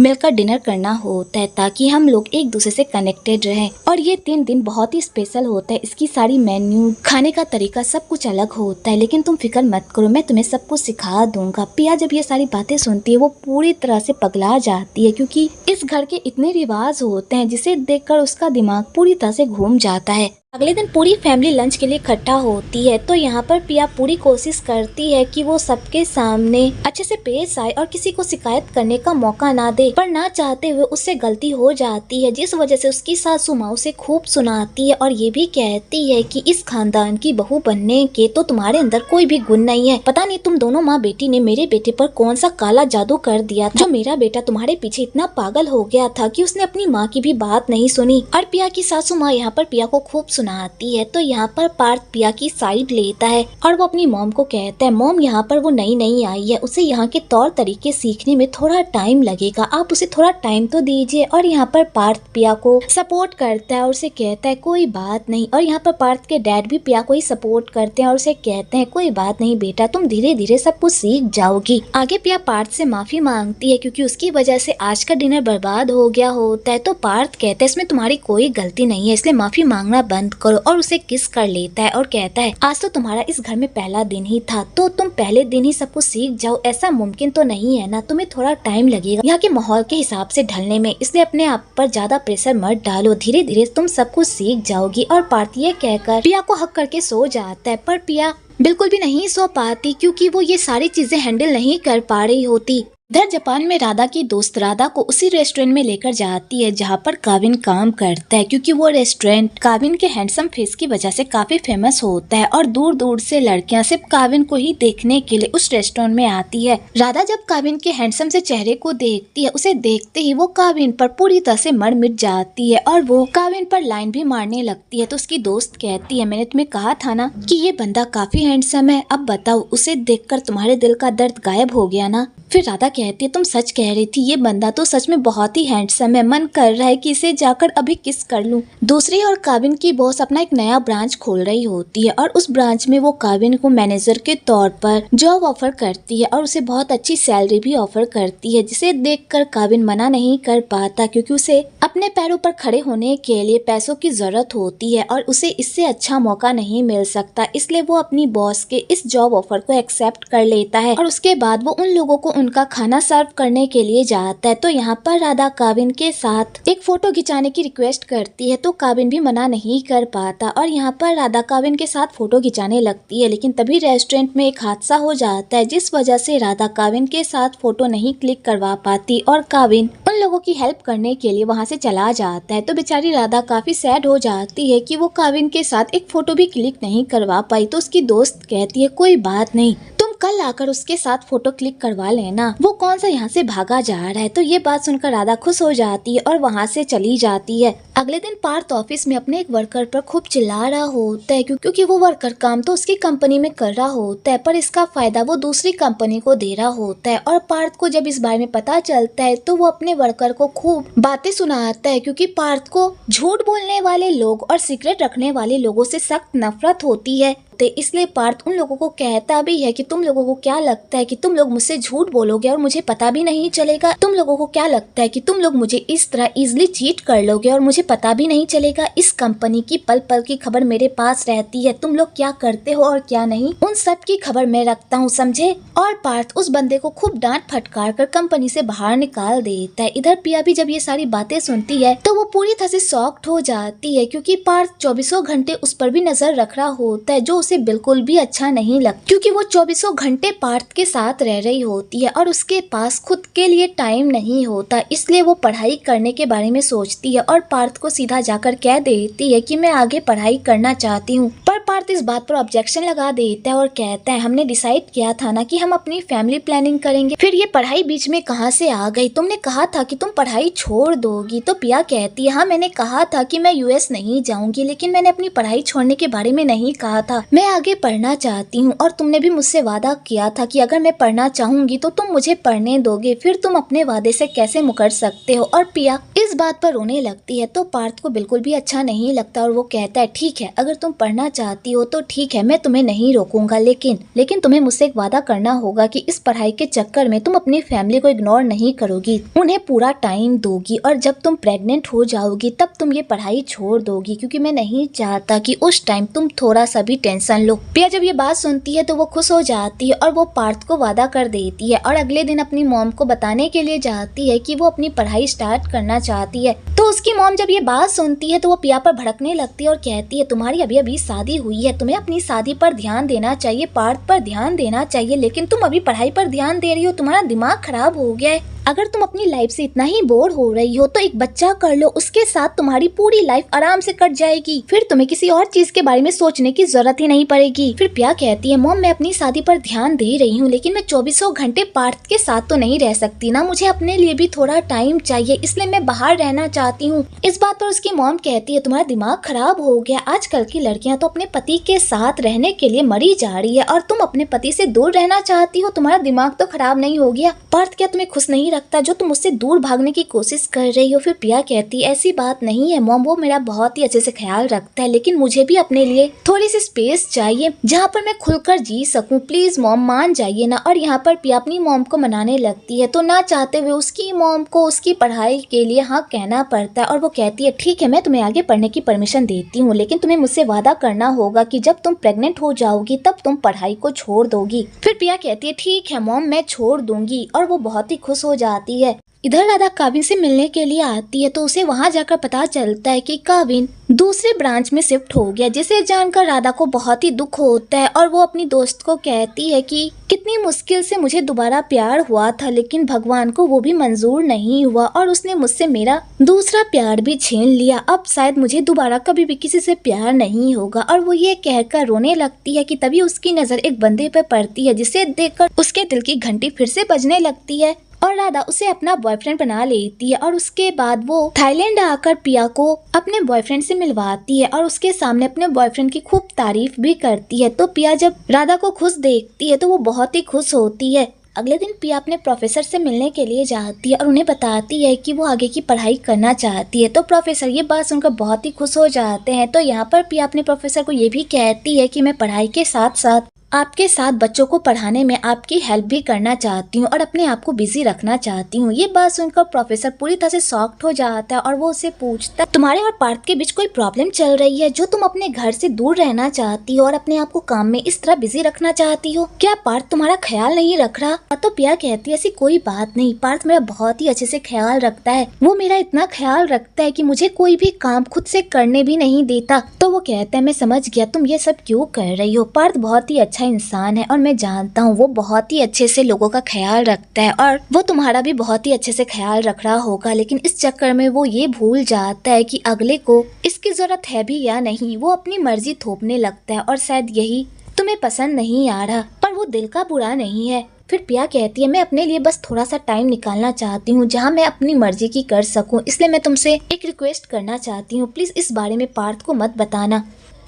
मिलकर डिनर करना होता है ताकि हम लोग एक दूसरे से कनेक्टेड रहें, और ये 3 दिन बहुत ही स्पेशल होता है। इसकी सारी मेन्यू, खाने का तरीका सब कुछ अलग होता है, लेकिन तुम फिक्र मत करो, मैं तुम्हें सब कुछ सिखा दूंगा। पिया जब ये सारी बातें सुनती है वो पूरी तरह से पगला जाती है, क्योंकि इस घर के इतने रिवाज होते हैं जिसे देखकर उसका दिमाग पूरी तरह से घूम जाता है। अगले दिन पूरी फैमिली लंच के लिए इकट्ठा होती है। तो यहाँ पर पिया पूरी कोशिश करती है कि वो सबके सामने अच्छे से पेश आए और किसी को शिकायत करने का मौका ना दे, पर ना चाहते हुए उससे गलती हो जाती है, जिस वजह से उसकी सासू माँ उसे खूब सुनाती है और ये भी कहती है कि इस खानदान की बहू बनने के तो तुम्हारे अंदर कोई भी गुण नहीं है। पता नहीं तुम दोनों माँ बेटी ने मेरे बेटे पर कौन सा काला जादू कर दिया, जो मेरा बेटा तुम्हारे पीछे इतना पागल हो गया था कि उसने अपनी माँ की भी बात नहीं सुनी। और पिया की सासू माँ यहाँ पर पिया को खूब सुनाती है। तो यहाँ पर पार्थ पिया की साइड लेता है और वो अपनी मॉम को कहता है, मॉम यहाँ पर वो नई नई आई है, उसे यहाँ के तौर तरीके सीखने में थोड़ा टाइम लगेगा, आप उसे थोड़ा टाइम तो दीजिए। और यहाँ पर पार्थ पिया को सपोर्ट करता है और उसे कहता है कोई बात नहीं। और यहाँ पर पार्थ के डैड भी पिया को ही सपोर्ट करते हैं और उसे कहते हैं कोई बात नहीं बेटा, तुम धीरे धीरे सब कुछ सीख जाओगी। आगे पिया पार्थ से माफी मांगती है क्योंकि उसकी वजह से आज का डिनर बर्बाद हो गया होता है। तो पार्थ कहता है इसमें तुम्हारी कोई गलती नहीं है, इसलिए माफी मांगना बंद करो। और उसे किस कर लेता है और कहता है आज तो तुम्हारा इस घर में पहला दिन ही था, तो तुम पहले दिन ही सब कुछ सीख जाओ, ऐसा मुमकिन तो नहीं है ना, तुम्हें थोड़ा टाइम लगेगा यहाँ के माहौल के हिसाब से ढलने में, इसलिए अपने आप पर ज्यादा प्रेशर मत डालो, धीरे धीरे तुम सब कुछ सीख जाओगी। और पार्थ ये कहकर पिया को हक करके सो जाता है, पर पिया बिल्कुल भी नहीं सो पाती क्योंकि वो ये सारी चीजें हैंडल नहीं कर पा रही होती। इधर जापान में राधा की दोस्त राधा को उसी रेस्टोरेंट में लेकर जाती है जहाँ पर काविन काम करता है, क्योंकि वो रेस्टोरेंट काविन के हैंडसम फेस की वजह से काफी फेमस होता है और दूर दूर से लड़कियां सिर्फ काविन को ही देखने के लिए उस रेस्टोरेंट में आती है। राधा जब काविन के हैंडसम से चेहरे को देखती है, उसे देखते ही वो काविन पर पूरी तरह से मर मिट जाती है और वो काविन पर लाइन भी मारने लगती है। तो उसकी दोस्त कहती है मैंने तुम्हें कहा था ना कि ये बंदा काफी हैंडसम है, अब बताओ उसे देखकर तुम्हारे दिल का दर्द गायब हो गया ना। फिर राधा कहती है तुम सच कह रही थी, ये बंदा तो सच में बहुत ही हैंडसम है, मन कर रहा है कि इसे जाकर अभी किस कर लूं। दूसरी ओर काविन की बॉस अपना एक नया ब्रांच खोल रही होती है और उस ब्रांच में वो काविन को मैनेजर के तौर पर जॉब ऑफर करती है और उसे बहुत अच्छी सैलरी भी ऑफर करती है, जिसे देखकर काविन मना नहीं कर पाता क्योंकि उसे अपने पैरों पर खड़े होने के लिए पैसों की जरूरत होती है और उसे इससे अच्छा मौका नहीं मिल सकता, इसलिए वो अपनी बॉस के इस जॉब ऑफर को एक्सेप्ट कर लेता है और उसके बाद वो उन लोगों को उनका खाना सर्व करने के लिए जाता है। तो यहाँ पर राधा काविन के साथ एक फोटो खिंचाने की रिक्वेस्ट करती है, तो काविन भी मना नहीं कर पाता और यहाँ पर राधा काविन के साथ फोटो खिंचाने लगती है, लेकिन तभी रेस्टोरेंट में एक हादसा हो जाता है जिस वजह से राधा काविन के साथ फोटो नहीं क्लिक करवा पाती और काविन उन लोगों की हेल्प करने के लिए वहाँ से चला जाता है। तो बेचारी राधा काफी सैड हो जाती है कि वो काविन के साथ एक फोटो भी क्लिक नहीं करवा पाई। तो उसकी दोस्त कहती है कोई बात नहीं, तुम कल आकर उसके साथ फोटो क्लिक करवा लेना, वो कौन सा यहाँ से भागा जा रहा है। तो ये बात सुनकर राधा खुश हो जाती है और वहाँ से चली जाती है। अगले दिन पार्थ ऑफिस में अपने एक वर्कर पर खूब चिल्ला रहा होता है क्योंकि वो वर्कर काम तो उसकी कंपनी में कर रहा होता है, पर इसका फायदा वो दूसरी कंपनी को दे रहा होता है। और पार्थ को जब इस बारे में पता चलता है तो वो अपने वर्कर को खूब बातें सुनाता है क्योंकि पार्थ को झूठ बोलने वाले लोग और सीक्रेट रखने वाले लोगों से सख्त नफरत होती है। इसलिए पार्थ उन लोगों को कहता भी है कि तुम लोगों को क्या लगता है कि तुम लोग मुझसे झूठ बोलोगे और मुझे पता भी नहीं चलेगा, तुम लोगों को क्या लगता है कि तुम लोग मुझे इस तरह इजीली चीट कर लोगे और मुझे पता भी नहीं चलेगा। इस कंपनी की पल पल की खबर मेरे पास रहती है, तुम लोग क्या करते हो और क्या नहीं, उन सब की खबर मैं रखता हूँ, समझे। और पार्थ उस बंदे को खूब डांट फटकार कर कंपनी से बाहर निकाल देता है। इधर पिया भी जब ये सारी बातें सुनती है तो वो पूरी तरह से शॉक्ड हो जाती है क्योंकि पार्थ 24 घंटे उस पर भी नजर रख रहा होता है, जो उसे बिल्कुल भी अच्छा नहीं लगता क्योंकि वो 24 घंटे पार्थ के साथ रह रही होती है और उसके पास खुद के लिए टाइम नहीं होता, इसलिए वो पढ़ाई करने के बारे में सोचती है और पार्थ को सीधा जाकर कह देती है कि मैं आगे पढ़ाई करना चाहती हूँ। पर पार्थ इस बात पर ऑब्जेक्शन लगा देता है और कहता है हमने डिसाइड किया था ना कि हम अपनी फैमिली प्लानिंग करेंगे, फिर ये पढ़ाई बीच में कहाँ से आ गई, तुमने कहा था कि तुम पढ़ाई छोड़ दोगी। तो पिया कहती है हाँ मैंने कहा था कि मैं यूएस नहीं जाऊंगी, लेकिन मैंने अपनी पढ़ाई छोड़ने के बारे में नहीं कहा था, मैं आगे पढ़ना चाहती हूँ और तुमने भी मुझसे वादा किया था कि अगर मैं पढ़ना चाहूंगी तो तुम मुझे पढ़ने दोगे, फिर तुम अपने वादे से कैसे मुकर सकते हो। और पिया इस बात पर रोने लगती है। तो पार्थ को बिल्कुल भी अच्छा नहीं लगता और वो कहता है ठीक है अगर तुम पढ़ना चाहती हो तो ठीक है, मैं तुम्हें नहीं रोकूंगा, लेकिन तुम्हें मुझसे एक वादा करना होगा कि इस पढ़ाई के चक्कर में तुम अपनी फैमिली को इग्नोर नहीं करोगी, उन्हें पूरा टाइम दोगी और जब तुम प्रेग्नेंट हो जाओगी तब तुम ये पढ़ाई छोड़ दोगी, क्योंकि मैं नहीं चाहता कि उस टाइम तुम थोड़ा सा भी टेंशन लो। पिया जब ये बात सुनती है तो वो खुश हो जाती है और वो पार्थ को वादा कर देती है और अगले दिन अपनी मॉम को बताने के लिए जाती है कि वो अपनी पढ़ाई स्टार्ट करना चाहती जाती है। तो उसकी मॉम जब ये बात सुनती है तो वो पिया पर भड़कने लगती है और कहती है तुम्हारी अभी अभी शादी हुई है, तुम्हें अपनी शादी पर ध्यान देना चाहिए, पार्थ पर ध्यान देना चाहिए, लेकिन तुम अभी पढ़ाई पर ध्यान दे रही हो, तुम्हारा दिमाग खराब हो गया है। अगर तुम अपनी लाइफ से इतना ही बोर हो रही हो तो एक बच्चा कर लो, उसके साथ तुम्हारी पूरी लाइफ आराम से कट जाएगी, फिर तुम्हें किसी और चीज के बारे में सोचने की जरूरत ही नहीं पड़ेगी। फिर पिया कहती है मॉम मैं अपनी शादी पर ध्यान दे रही हूँ, लेकिन मैं 24 घंटे पार्थ के साथ तो नहीं रह सकती ना, मुझे अपने लिए भी थोड़ा टाइम चाहिए, इसलिए मैं बाहर रहना चाहती हूँ। इस बात पर उसकी मॉम कहती है तुम्हारा दिमाग खराब हो गया, आजकल की लड़कियां तो अपने पति के साथ रहने के लिए मरी जा रही है और तुम अपने पति से दूर रहना चाहती हो, तुम्हारा दिमाग तो खराब नहीं हो गया? पार्थ क्या तुम्हें खुश नहीं रखता जो तुम मुझसे दूर भागने की कोशिश कर रही हो? फिर पिया कहती है ऐसी बात नहीं है मॉम, वो मेरा बहुत ही अच्छे से ख्याल रखता है, लेकिन मुझे भी अपने लिए थोड़ी सी स्पेस चाहिए जहाँ पर मैं खुलकर जी सकूं, प्लीज मॉम मान जाइए ना। और यहाँ पर पिया अपनी मॉम को मनाने लगती है तो ना चाहते हुए उसकी मॉम को उसकी पढ़ाई के लिए हाँ कहना पड़ता है और वो कहती है ठीक है मैं तुम्हें आगे पढ़ने की परमिशन देती हूँ, लेकिन तुम्हें मुझसे वादा करना होगा कि जब तुम प्रेग्नेंट हो जाओगी तब तुम पढ़ाई को छोड़ दोगी। फिर पिया कहती है ठीक है मॉम मैं छोड़ दूंगी और वो बहुत ही खुश हो जाती है। इधर राधा काविन से मिलने के लिए आती है तो उसे वहां जाकर पता चलता है कि काविन दूसरे ब्रांच में शिफ्ट हो गया, जिसे जानकर राधा को बहुत ही दुख होता है और वो अपनी दोस्त को कहती है कि कितनी मुश्किल से मुझे दोबारा प्यार हुआ था, लेकिन भगवान को वो भी मंजूर नहीं हुआ और उसने मुझसे मेरा दूसरा प्यार भी छीन लिया, अब शायद मुझे दोबारा कभी भी किसी से प्यार नहीं होगा। और वो ये कहकर रोने लगती है कि तभी उसकी नजर एक बंदे पे पड़ती है, जिसे देखकर उसके दिल की घंटी फिर से बजने लगती है और राधा उसे अपना बॉयफ्रेंड बना लेती है। और उसके बाद वो थाईलैंड आकर पिया को अपने बॉयफ्रेंड से मिलवाती है और उसके सामने अपने बॉयफ्रेंड की खूब तारीफ भी करती है। तो पिया जब राधा को खुश देखती है तो वो बहुत ही खुश होती है। अगले दिन पिया अपने प्रोफेसर से मिलने के लिए जाती है और उन्हें बताती है कि वो आगे की पढ़ाई करना चाहती है। तो प्रोफेसर ये बात सुनकर बहुत ही खुश हो जाते हैं। तो यहाँ पर पिया अपने प्रोफेसर को ये भी कहती है कि मैं पढ़ाई के साथ साथ आपके साथ बच्चों को पढ़ाने में आपकी हेल्प भी करना चाहती हूँ और अपने आप को बिजी रखना चाहती हूँ। ये बात सुनकर प्रोफेसर पूरी तरह से शॉक्ड हो जाता है और वो उसे पूछता है तुम्हारे और पार्थ के बीच कोई प्रॉब्लम चल रही है जो तुम अपने घर से दूर रहना चाहती हो और अपने आप को काम में इस तरह बिजी रखना चाहती हो? क्या पार्थ तुम्हारा ख्याल नहीं रख रहा? तो पिया कहती है ऐसी कोई बात नहीं, पार्थ मेरा बहुत ही अच्छे से ख्याल रखता है, वो मेरा इतना ख्याल रखता है कि मुझे कोई भी काम खुद से करने भी नहीं देता। तो वो कहता है मैं समझ गया तुम ये सब क्यों कर रही हो, पार्थ बहुत ही अच्छा इंसान है और मैं जानता हूँ वो बहुत ही अच्छे से लोगों का ख्याल रखता है और वो तुम्हारा भी बहुत ही अच्छे से ख्याल रख रहा होगा, लेकिन इस चक्कर में वो ये भूल जाता है कि अगले को इसकी जरूरत है भी या नहीं। वो अपनी मर्जी थोपने लगता है और शायद यही तुम्हें पसंद नहीं आ रहा, पर वो दिल का बुरा नहीं है। फिर पिया कहती है मैं अपने लिए बस थोड़ा सा टाइम निकालना चाहती हूँ जहाँ मैं अपनी मर्जी की कर सकूँ, इसलिए मैं तुमसे एक रिक्वेस्ट करना चाहती हूँ, प्लीज इस बारे में पार्थ को मत बताना।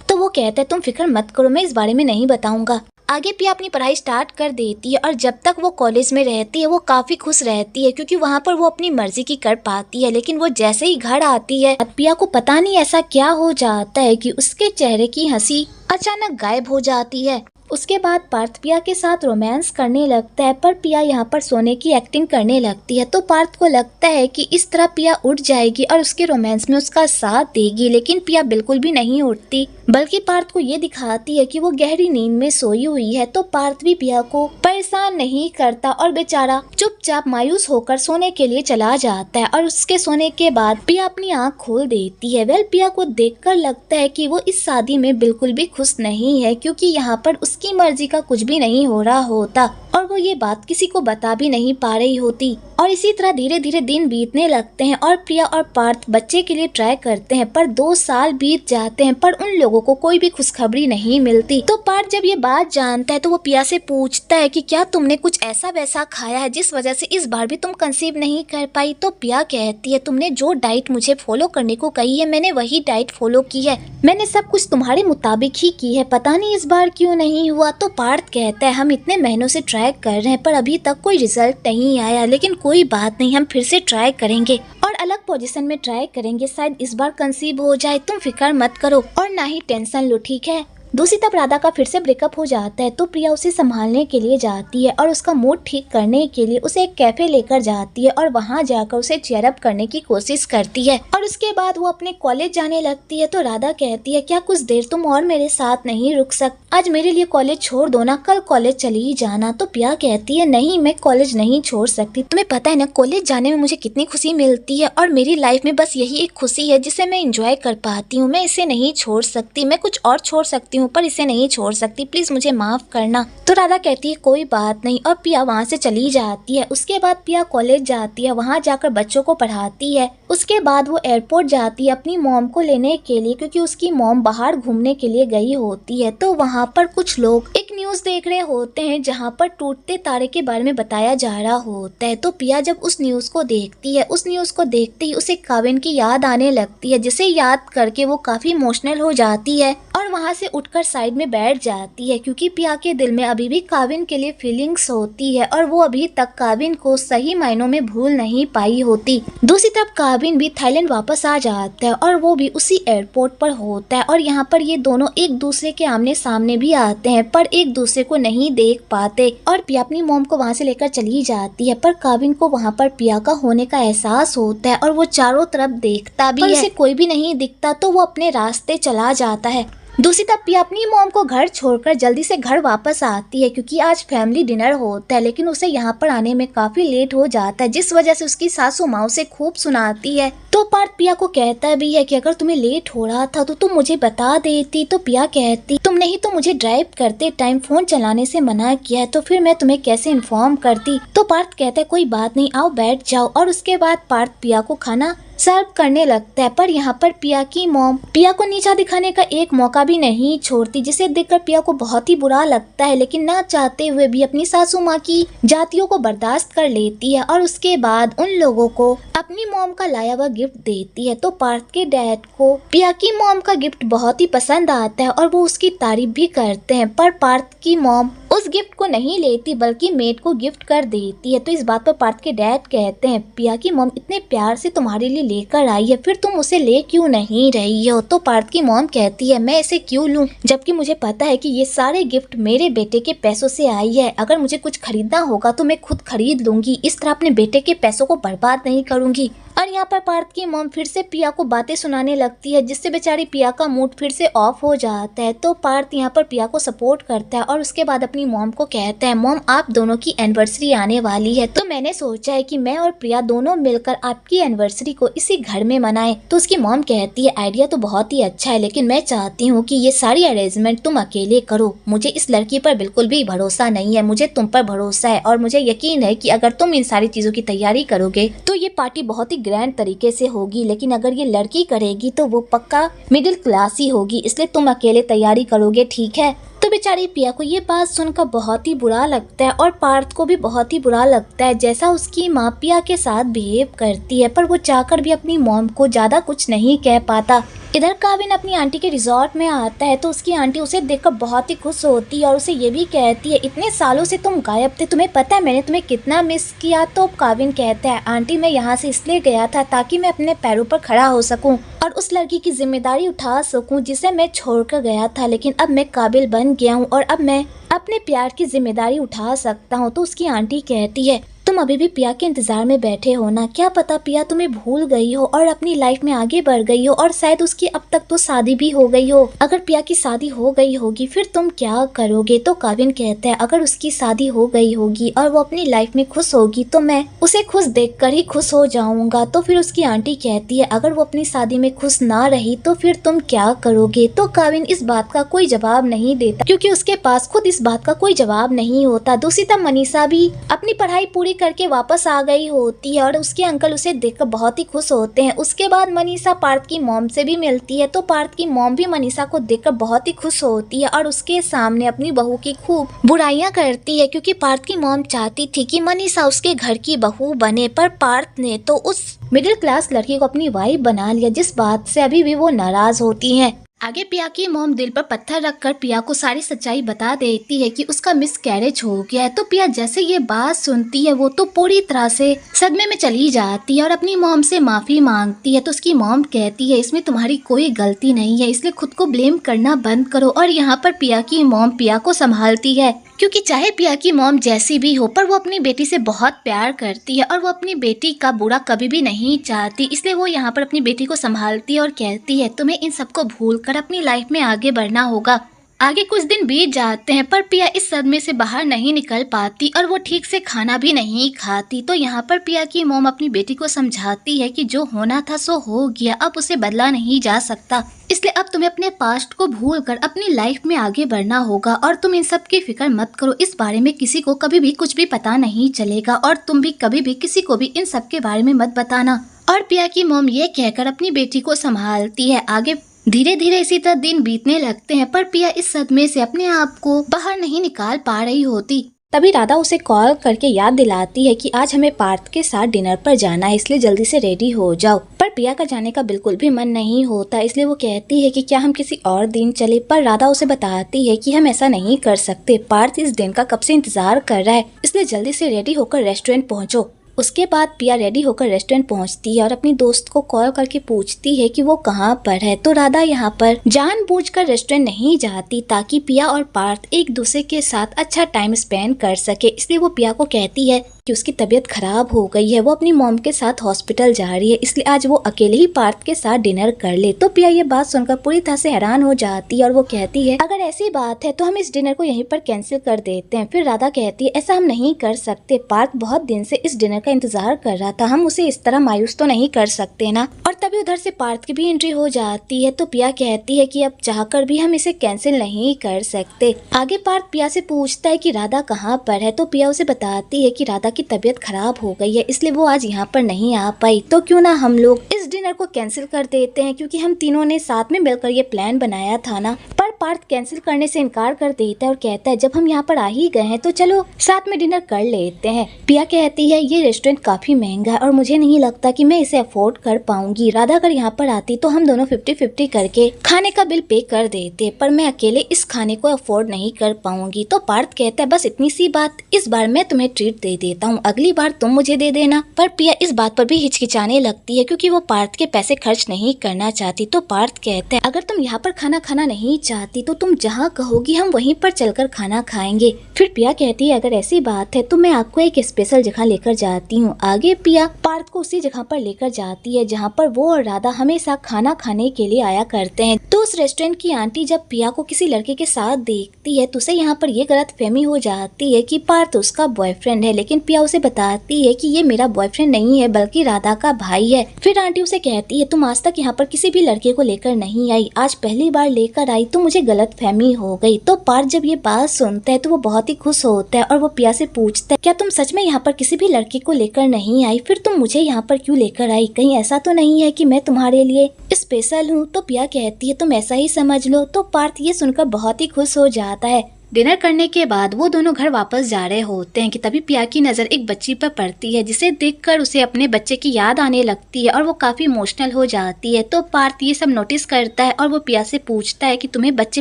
तो वो कहता है तुम फिक्र मत करो, मैं इस बारे में नहीं बताऊंगा। आगे पिया अपनी पढ़ाई स्टार्ट कर देती है और जब तक वो कॉलेज में रहती है वो काफी खुश रहती है क्योंकि वहाँ पर वो अपनी मर्जी की कर पाती है। लेकिन वो जैसे ही घर आती है पिया को पता नहीं ऐसा क्या हो जाता है कि उसके चेहरे की हंसी अचानक गायब हो जाती है। उसके बाद पार्थ पिया के साथ रोमांस करने लगता है, पर पिया यहाँ पर सोने की एक्टिंग करने लगती है। तो पार्थ को लगता है कि इस तरह पिया उठ जाएगी और उसके रोमांस में उसका साथ देगी, लेकिन पिया बिल्कुल भी नहीं उठती, बल्कि पार्थ को ये दिखाती है कि वो गहरी नींद में सोई हुई है। तो पार्थ भी पिया को परेशान नहीं करता और बेचारा चुपचाप मायूस होकर सोने के लिए चला जाता है। और उसके सोने के बाद पिया अपनी आँख खोल देती है। वेल पिया को देखकर लगता है कि वो इस शादी में बिल्कुल भी खुश नहीं है क्योंकि यहाँ पर उसकी मर्जी का कुछ भी नहीं हो रहा होता और वो ये बात किसी को बता भी नहीं पा रही होती। और इसी तरह धीरे धीरे दिन बीतने लगते हैं और प्रिया और पार्थ बच्चे के लिए ट्राई करते हैं, पर 2 साल बीत जाते हैं पर उन लोगों को कोई भी खुशखबरी नहीं मिलती। तो पार्थ जब ये बात जानता है तो वो प्रिया से पूछता है कि क्या तुमने कुछ ऐसा वैसा खाया है जिस वजह से इस बार भी तुम कंसीव नहीं कर पाई? तो प्रिया कहती है तुमने जो डाइट मुझे फॉलो करने को कही है मैंने वही डाइट फॉलो की है, मैंने सब कुछ तुम्हारे मुताबिक ही की है, पता नहीं इस बार क्यों नहीं हुआ। तो पार्थ कहता है हम इतने महीनों से ट्राई कर रहे हैं पर अभी तक कोई रिजल्ट नहीं आया, लेकिन कोई बात नहीं, हम फिर से ट्राई करेंगे और अलग पोजीशन में ट्राई करेंगे, शायद इस बार कंसीव हो जाए, तुम फिक्र मत करो और ना ही टेंशन लो, ठीक है। दूसरी तरफ राधा का फिर से ब्रेकअप हो जाता है तो प्रिया उसे संभालने के लिए जाती है और उसका मूड ठीक करने के लिए उसे एक कैफे लेकर जाती है और वहां जाकर उसे चीयर अप करने की कोशिश करती है। और उसके बाद वो अपने कॉलेज जाने लगती है तो राधा कहती है क्या कुछ देर तुम और मेरे साथ नहीं रुक सकते, आज मेरे लिए कॉलेज छोड़ दो ना, कल कॉलेज चली ही जाना। तो प्रिया कहती है नहीं, मैं कॉलेज नहीं छोड़ सकती, तुम्हें पता है ना कॉलेज जाने में मुझे कितनी खुशी मिलती है और मेरी लाइफ में बस यही एक खुशी है जिसे मैं इंजॉय कर पाती हूँ, मैं इसे नहीं छोड़ सकती, मैं कुछ और छोड़ सकती हूँ पर इसे नहीं छोड़ सकती, प्लीज मुझे माफ करना। तो राधा कहती है कोई बात नहीं और प्रिया वहाँ से चली जाती है। उसके बाद प्रिया कॉलेज जाती है, वहाँ जाकर बच्चों को पढ़ाती है। उसके बाद वो एयरपोर्ट जाती है अपनी मॉम को लेने के लिए क्योंकि उसकी मॉम बाहर घूमने के लिए गई होती है। तो वहाँ पर कुछ लोग एक न्यूज देख रहे होते हैं जहाँ पर टूटते तारे के बारे में बताया जा रहा होता है। तो प्रिया जब उस न्यूज को देखती है, उस न्यूज को देखते ही उसे काविन की याद आने लगती है, जिसे याद करके वो काफी इमोशनल हो जाती है और वहाँ से उठकर साइड में बैठ जाती है क्योंकि प्रिया के दिल में अभी भी काविन के लिए फीलिंग्स होती है और वो अभी तक काविन को सही मायनों में भूल नहीं पाई होती। दूसरी तरफ काविन भी थाईलैंड वापस आ जाता है और वो भी उसी एयरपोर्ट पर होता है और यहाँ पर ये दोनों एक दूसरे के आमने सामने भी आते हैं पर एक दूसरे को नहीं देख पाते और प्रिया अपनी मॉम को वहाँ से लेकर चली जाती है पर काविन को वहाँ पर प्रिया का होने का एहसास होता है और वो चारों तरफ देखता भी है, उसे कोई भी नहीं दिखता तो वो अपने रास्ते चला जाता है। दूसरी तरफ प्रिया अपनी मॉम को घर छोड़कर जल्दी से घर वापस आती है क्योंकि आज फैमिली डिनर होता है, लेकिन उसे यहाँ पर आने में काफी लेट हो जाता है जिस वजह से उसकी सासू माँ उसे खूब सुनाती है। तो पार्थ प्रिया को कहता भी है कि अगर तुम्हें लेट हो रहा था तो तुम मुझे बता देती। तो प्रिया कहती तुमने ही तो मुझे ड्राइव करते टाइम फोन चलाने से मना किया है तो फिर मैं तुम्हें कैसे इन्फॉर्म करती। तो पार्थ कहता है कोई बात नहीं, आओ बैठ जाओ। और उसके बाद पार्थ प्रिया को खाना सर्व करने लगता है पर यहाँ पर प्रिया की मॉम प्रिया को नीचा दिखाने का एक मौका भी नहीं छोड़ती, जिसे देखकर प्रिया को बहुत ही बुरा लगता है लेकिन ना चाहते हुए भी अपनी सासू माँ की जातियों को बर्दाश्त कर लेती है और उसके बाद उन लोगों को अपनी मॉम का लाया हुआ गिफ्ट देती है। तो पार्थ के डैड को प्रिया की मॉम का गिफ्ट बहुत ही पसंद आता है और वो उसकी तारीफ भी करते हैं पर पार्थ की मॉम उस गिफ्ट को नहीं लेती बल्कि मेड को गिफ्ट कर देती है। तो इस बात पर पार्थ के डैड कहते हैं प्रिया की मॉम इतने प्यार से तुम्हारे लिए लेकर आई है फिर तुम उसे ले क्यों नहीं रही हो। तो पार्थ की मॉम कहती है मैं इसे क्यों लूं जबकि मुझे पता है कि ये सारे गिफ्ट मेरे बेटे के पैसों से आई है, अगर मुझे कुछ खरीदना होगा तो मैं खुद खरीद लूंगी, इस तरह अपने बेटे के पैसों को बर्बाद नहीं करूंगी। और यहाँ पर पार्थ की मॉम फिर से प्रिया को बातें सुनाने लगती है जिससे बेचारी प्रिया का मूड फिर से ऑफ हो जाता है। तो पार्थ यहाँ पर प्रिया को सपोर्ट करता है और उसके बाद अपनी मॉम को कहता है मॉम आप दोनों की एनिवर्सरी आने वाली है तो मैंने सोचा है कि मैं और प्रिया दोनों मिलकर आपकी एनिवर्सरी को इसी घर में मनाएं। तो उसकी मॉम कहती है आइडिया तो बहुत ही अच्छा है लेकिन मैं चाहती हूँ कि ये सारी अरेंजमेंट तुम अकेले करो, मुझे इस लड़की पर बिल्कुल भी भरोसा नहीं है, मुझे तुम पर भरोसा है और मुझे यकीन है कि अगर तुम इन सारी चीजों की तैयारी करोगे तो ये पार्टी बहुत ही ग्रैंड तरीके से होगी, लेकिन अगर ये लड़की करेगी तो वो पक्का मिडिल क्लास ही होगी, इसलिए तुम अकेले तैयारी करोगे, ठीक है। तो बेचारी प्रिया को ये बात सुनकर बहुत ही बुरा लगता है और पार्थ को भी बहुत ही बुरा लगता है जैसा उसकी माँ प्रिया के साथ बिहेव करती है, पर वो चाहकर भी अपनी मॉम को ज्यादा कुछ नहीं कह पाता। इधर काविन अपनी आंटी के रिजॉर्ट में आता है तो उसकी आंटी उसे देखकर बहुत ही खुश होती है और उसे ये भी कहती है इतने सालों से तुम गायब थे, तुम्हें पता है मैंने तुम्हें कितना मिस किया। तो काविन कहता है आंटी मैं यहाँ से इसलिए गया था ताकि मैं अपने पैरों पर खड़ा हो सकूं और उस लड़की की जिम्मेदारी उठा सकूं जिसे मैं छोड़कर गया था, लेकिन अब मैं काबिल बन गया हूँ और अब मैं अपने प्यार की जिम्मेदारी उठा सकता हूँ। तो उसकी आंटी कहती है तुम अभी भी प्रिया के इंतजार में बैठे हो ना, क्या पता प्रिया तुम्हें भूल गई हो और अपनी लाइफ में आगे बढ़ गई हो और शायद उसकी अब तक तो शादी भी हो गई हो। अगर प्रिया की शादी हो गई होगी फिर तुम क्या करोगे। तो काविन कहता है अगर उसकी शादी हो गई होगी और वो अपनी लाइफ में खुश होगी तो मैं उसे खुश देखकर ही खुश हो जाऊंगा। तो फिर उसकी आंटी कहती है अगर वो अपनी शादी में खुश ना रही तो फिर तुम क्या करोगे। तो काविन इस बात का कोई जवाब नहीं देता क्योंकि उसके पास खुद इस बात का कोई जवाब नहीं होता। दूसरी तरफ मनीषा भी अपनी पढ़ाई पूरी करके वापस आ गई होती है और उसके अंकल उसे देखकर बहुत ही खुश होते हैं। उसके बाद मनीषा पार्थ की मॉम से भी मिलती है तो पार्थ की मॉम भी मनीषा को देखकर बहुत ही खुश होती है और उसके सामने अपनी बहू की खूब बुराइयां करती है क्योंकि पार्थ की मॉम चाहती थी कि मनीषा उसके घर की बहू बने, पर पार्थ ने तो उस मिडिल क्लास लड़की को अपनी वाइफ बना लिया जिस बात से अभी भी वो नाराज होती है। आगे पिया की मॉम दिल पर पत्थर रखकर पिया को सारी सच्चाई बता देती है कि उसका मिस कैरेज हो गया है। तो पिया जैसे ये बात सुनती है वो तो पूरी तरह से सदमे में चली जाती है और अपनी मॉम से माफी मांगती है। तो उसकी मॉम कहती है इसमें तुम्हारी कोई गलती नहीं है, इसलिए खुद को ब्लेम करना बंद करो। और यहाँ पर पिया की मॉम पिया को संभालती है, क्योंकि चाहे पिया की मॉम जैसी भी हो पर वो अपनी बेटी से बहुत प्यार करती है और वो अपनी बेटी का बुरा कभी भी नहीं चाहती। इसलिए वो यहाँ पर अपनी बेटी को संभालती है और कहती है तुम्हें इन सबको भूलकर अपनी लाइफ में आगे बढ़ना होगा। आगे कुछ दिन बीत जाते हैं पर पिया इस सदमे से बाहर नहीं निकल पाती और वो ठीक से खाना भी नहीं खाती। तो यहाँ पर पिया की मॉम अपनी बेटी को समझाती है कि जो होना था सो हो गया, अब उसे बदला नहीं जा सकता, इसलिए अब तुम्हें अपने पास्ट को भूलकर अपनी लाइफ में आगे बढ़ना होगा और तुम इन सब की फिक्र मत करो। इस बारे में किसी को कभी भी कुछ भी पता नहीं चलेगा और तुम भी कभी भी किसी को भी इन सब के बारे में मत बताना। और पिया की मॉम ये कहकर अपनी बेटी को संभालती है। आगे धीरे धीरे इसी तरह दिन बीतने लगते हैं पर पिया इस सदमे से अपने आप को बाहर नहीं निकाल पा रही होती। तभी राधा उसे कॉल करके याद दिलाती है कि आज हमें पार्थ के साथ डिनर पर जाना है, इसलिए जल्दी से रेडी हो जाओ। पर पिया का जाने का बिल्कुल भी मन नहीं होता, इसलिए वो कहती है कि क्या हम किसी और दिन चले। पर राधा उसे बताती है कि हम ऐसा नहीं कर सकते, पार्थ इस दिन का कब से इंतजार कर रहा है, इसलिए जल्दी से रेडी होकर रेस्टोरेंट पहुँचो। उसके बाद पिया रेडी होकर रेस्टोरेंट पहुंचती है और अपनी दोस्त को कॉल करके पूछती है कि वो कहाँ पर है। तो राधा यहाँ पर जानबूझकर रेस्टोरेंट नहीं जाती ताकि पिया और पार्थ एक दूसरे के साथ अच्छा टाइम स्पेंड कर सके, इसलिए वो पिया को कहती है कि उसकी तबीयत खराब हो गई है, वो अपनी मॉम के साथ हॉस्पिटल जा रही है, इसलिए आज वो अकेले ही पार्थ के साथ डिनर कर ले। तो पिया ये बात सुनकर पूरी तरह से हैरान हो जाती है और वो कहती है अगर ऐसी बात है तो हम इस डिनर को यहीं पर कैंसिल कर देते हैं। फिर राधा कहती है ऐसा हम नहीं कर सकते, पार्थ बहुत दिन से इस डिनर का इंतजार कर रहा था, हम उसे इस तरह मायूस तो नहीं कर सकते ना। और तभी उधर से पार्थ की भी एंट्री हो जाती है। तो पिया कहती है कि अब चाहकर भी हम इसे कैंसिल नहीं कर सकते। आगे पार्थ पिया से पूछता है कि राधा कहाँ पर है। तो पिया उसे बताती है कि राधा की तबीयत खराब हो गई है, इसलिए वो आज यहाँ पर नहीं आ पाई। तो क्यों ना हम लोग इस डिनर को कैंसिल कर देते हैं, क्योंकि हम तीनों ने साथ में मिलकर ये प्लान बनाया था ना। पर पार्थ कैंसिल करने से इनकार कर देता है और कहता है जब हम यहाँ पर आ ही गए हैं तो चलो साथ में डिनर कर लेते हैं। पिया कहती है ये रेस्टोरेंट काफी महंगा है और मुझे नहीं लगता कि मैं इसे अफोर्ड कर पाऊंगी, राधा अगर यहाँ पर आती तो हम दोनों 50-50 करके खाने का बिल पे कर देते, पर मैं अकेले इस खाने को अफोर्ड नहीं कर पाऊंगी। तो पार्थ कहता है बस इतनी सी बात, इस बार मैं तुम्हें ट्रीट दे देता हूँ, अगली बार तुम मुझे दे देना। पर पिया इस बात पर भी हिचकिचाने लगती है क्योंकि वो पार्थ के पैसे खर्च नहीं करना चाहती। तो पार्थ कहता है अगर तुम यहाँ पर खाना खाना नहीं चाहती तो तुम जहाँ कहोगी हम वहीं पर चलकर खाना खाएंगे। फिर पिया कहती है अगर ऐसी बात है तो मैं आपको एक स्पेशल जगह लेकर जाती हूँ। आगे पिया पार्थ को उसी जगह पर लेकर जाती है जहाँ पर वो और राधा हमेशा खाना खाने के लिए आया करते हैं। तो उस रेस्टोरेंट की आंटी जब पिया को किसी लड़के के साथ देखती है तो उसे यहाँ पर ये गलतफहमी हो जाती है कि पार्थ उसका बॉयफ्रेंड है, लेकिन पिया उसे बताती है कि ये मेरा बॉयफ्रेंड नहीं है बल्कि राधा का भाई है। फिर आंटी उसे कहती है तुम आज तक यहाँ पर किसी भी लड़के को लेकर नहीं आई, आज पहली बार लेकर आई तो मुझे गलतफहमी हो गई। तो पार्थ जब ये बात सुनता है तो वो बहुत ही खुश होता है और वो पिया से पूछता है क्या तुम सच में यहाँ पर किसी भी लड़के को लेकर नहीं आई, फिर तुम मुझे यहाँ पर क्यों लेकर आई, कहीं ऐसा तो नहीं है कि मैं तुम्हारे लिए स्पेशल हूँ। तो पिया कहती है तुम ऐसा ही समझ लो। तो पार्थ ये सुनकर बहुत ही खुश हो जाता है। डिनर करने के बाद वो दोनों घर वापस जा रहे होते हैं कि तभी पिया की नजर एक बच्ची पर पड़ती है जिसे देखकर उसे अपने बच्चे की याद आने लगती है और वो काफी इमोशनल हो जाती है। तो पार्थ ये सब नोटिस करता है और वो पिया से पूछता है कि तुम्हें बच्चे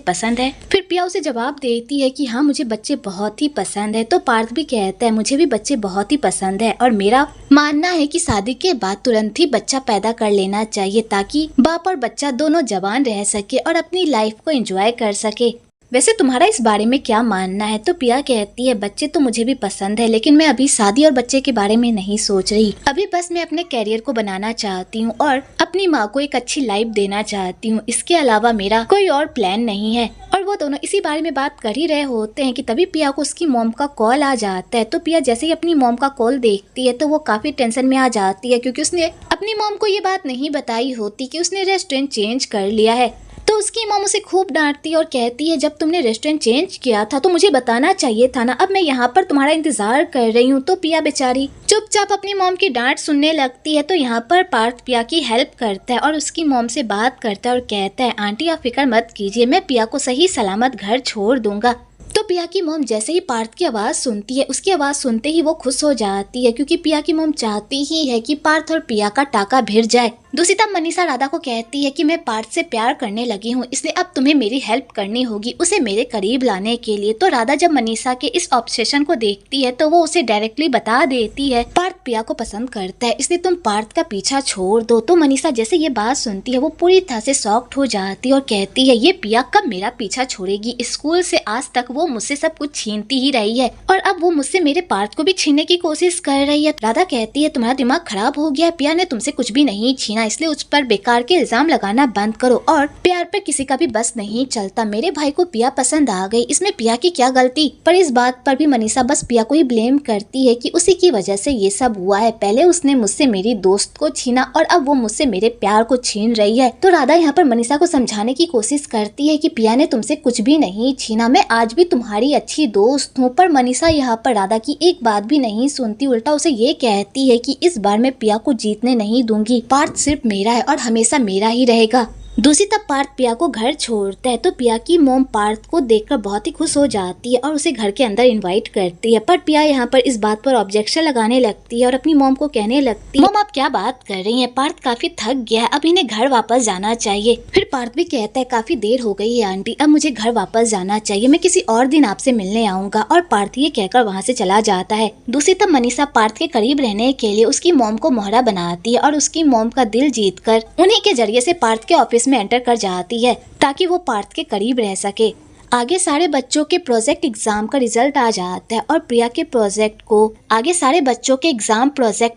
पसंद है। फिर पिया उसे जवाब देती है कि हाँ मुझे बच्चे बहुत ही पसंद है। तो पार्थ भी कहता है मुझे भी बच्चे बहुत ही पसंद है और मेरा मानना है कि शादी के बाद तुरंत ही बच्चा पैदा कर लेना चाहिए ताकि बाप और बच्चा दोनों जवान रह सके और अपनी लाइफ को एंजॉय कर सके। वैसे तुम्हारा इस बारे में क्या मानना है। तो पिया कहती है बच्चे तो मुझे भी पसंद है, लेकिन मैं अभी शादी और बच्चे के बारे में नहीं सोच रही, अभी बस मैं अपने कैरियर को बनाना चाहती हूँ और अपनी माँ को एक अच्छी लाइफ देना चाहती हूँ, इसके अलावा मेरा कोई और प्लान नहीं है। और वो दोनों इसी बारे में बात कर ही रहे होते हैं कि तभी पिया को उसकी मॉम का कॉल आ जाता है। तो पिया जैसे ही अपनी मॉम का कॉल देखती है तो वो काफी टेंशन में आ जाती है क्योंकि उसने अपनी मॉम को ये बात नहीं बताई होती कि उसने रेस्टोरेंट चेंज कर लिया है। तो उसकी मॉम उसे खूब डांटती है और कहती है जब तुमने रेस्टोरेंट चेंज किया था तो मुझे बताना चाहिए था ना, अब मैं यहाँ पर तुम्हारा इंतजार कर रही हूँ। तो पिया बेचारी चुपचाप अपनी मॉम की डांट सुनने लगती है। तो यहाँ पर पार्थ पिया की हेल्प करता है और उसकी मॉम से बात करता है और कहता है आंटी आप फिक्र मत कीजिए, मैं पिया को सही सलामत घर छोड़ दूंगा। तो पिया की मॉम जैसे ही पार्थ की आवाज सुनती है, उसकी आवाज सुनते ही वो खुश हो जाती है क्योंकि पिया की मॉम चाहती ही है कि पार्थ और पिया का टाका भिड़ जाए। दूसरी तरफ मनीषा राधा को कहती है कि मैं पार्थ से प्यार करने लगी हूँ, इसलिए अब तुम्हें मेरी हेल्प करनी होगी उसे मेरे करीब लाने के लिए। तो राधा जब मनीषा के इस ऑब्सेशन को देखती है तो वो उसे डायरेक्टली बता देती है पार्थ पिया को पसंद करता है, इसलिए तुम पार्थ का पीछा छोड़ दो। तो मनीषा जैसे ये बात सुनती है वो पूरी तरह से शॉक्ड हो जाती है और कहती है ये पिया कब मेरा पीछा छोड़ेगी, स्कूल से आज तक वो मुझसे सब कुछ छीनती ही रही है और अब वो मुझसे मेरे पार्थ को भी छीनने की कोशिश कर रही है। राधा कहती है तुम्हारा दिमाग खराब हो गया, पिया ने तुमसे कुछ भी नहीं छीना, इसलिए उस पर बेकार के इल्जाम लगाना बंद करो और प्यार पर किसी का भी बस नहीं चलता। मेरे भाई को पिया पसंद आ गई, इसमें पिया की क्या गलती। पर इस बात पर भी मनीषा बस पिया को ही ब्लेम करती है कि उसी की वजह से ये सब हुआ है। पहले उसने मुझसे मेरी दोस्त को छीना और अब वो मुझसे मेरे प्यार को छीन रही है। तो राधा यहाँ पर मनीषा को समझाने की कोशिश करती है कि पिया ने तुमसे कुछ भी नहीं छीना, मैं आज भी तुम्हारी अच्छी दोस्त हूँ। पर मनीषा यहाँ पर राधा की एक बात भी नहीं सुनती, उल्टा उसे ये कहती है कि इस बार मैं पिया को जीतने नहीं दूंगी, पार्थ सिर्फ मेरा है और हमेशा मेरा ही रहेगा। दूसरी तरफ पार्थ पिया को घर छोड़ता है तो पिया की मॉम पार्थ को देखकर बहुत ही खुश हो जाती है और उसे घर के अंदर इनवाइट करती है। पर पिया यहाँ पर इस बात पर ऑब्जेक्शन लगाने लगती है और अपनी मॉम को कहने लगती है मॉम आप क्या बात कर रही हैं, पार्थ काफी थक गया है, अब इन्हें घर वापस जाना चाहिए। फिर पार्थ भी कहता है काफी देर हो गई है आंटी, अब मुझे घर वापस जाना चाहिए, मैं किसी और दिन आपसे मिलने आऊंगा। और पार्थ ये कहकर वहाँ से चला जाता है। दूसरी तरफ मनीषा पार्थ के करीब रहने के लिए उसकी मॉम को मोहरा बनाती है और उसकी मॉम का दिल जीतकर उन्हीं के जरिए से पार्थ के ऑफिस में एंटर कर जाती है ताकि वो पार्थ के करीब रह सके। आगे सारे बच्चों के प्रोजेक्ट एग्जाम का रिजल्ट आ जाता है और प्रिया के प्रोजेक्ट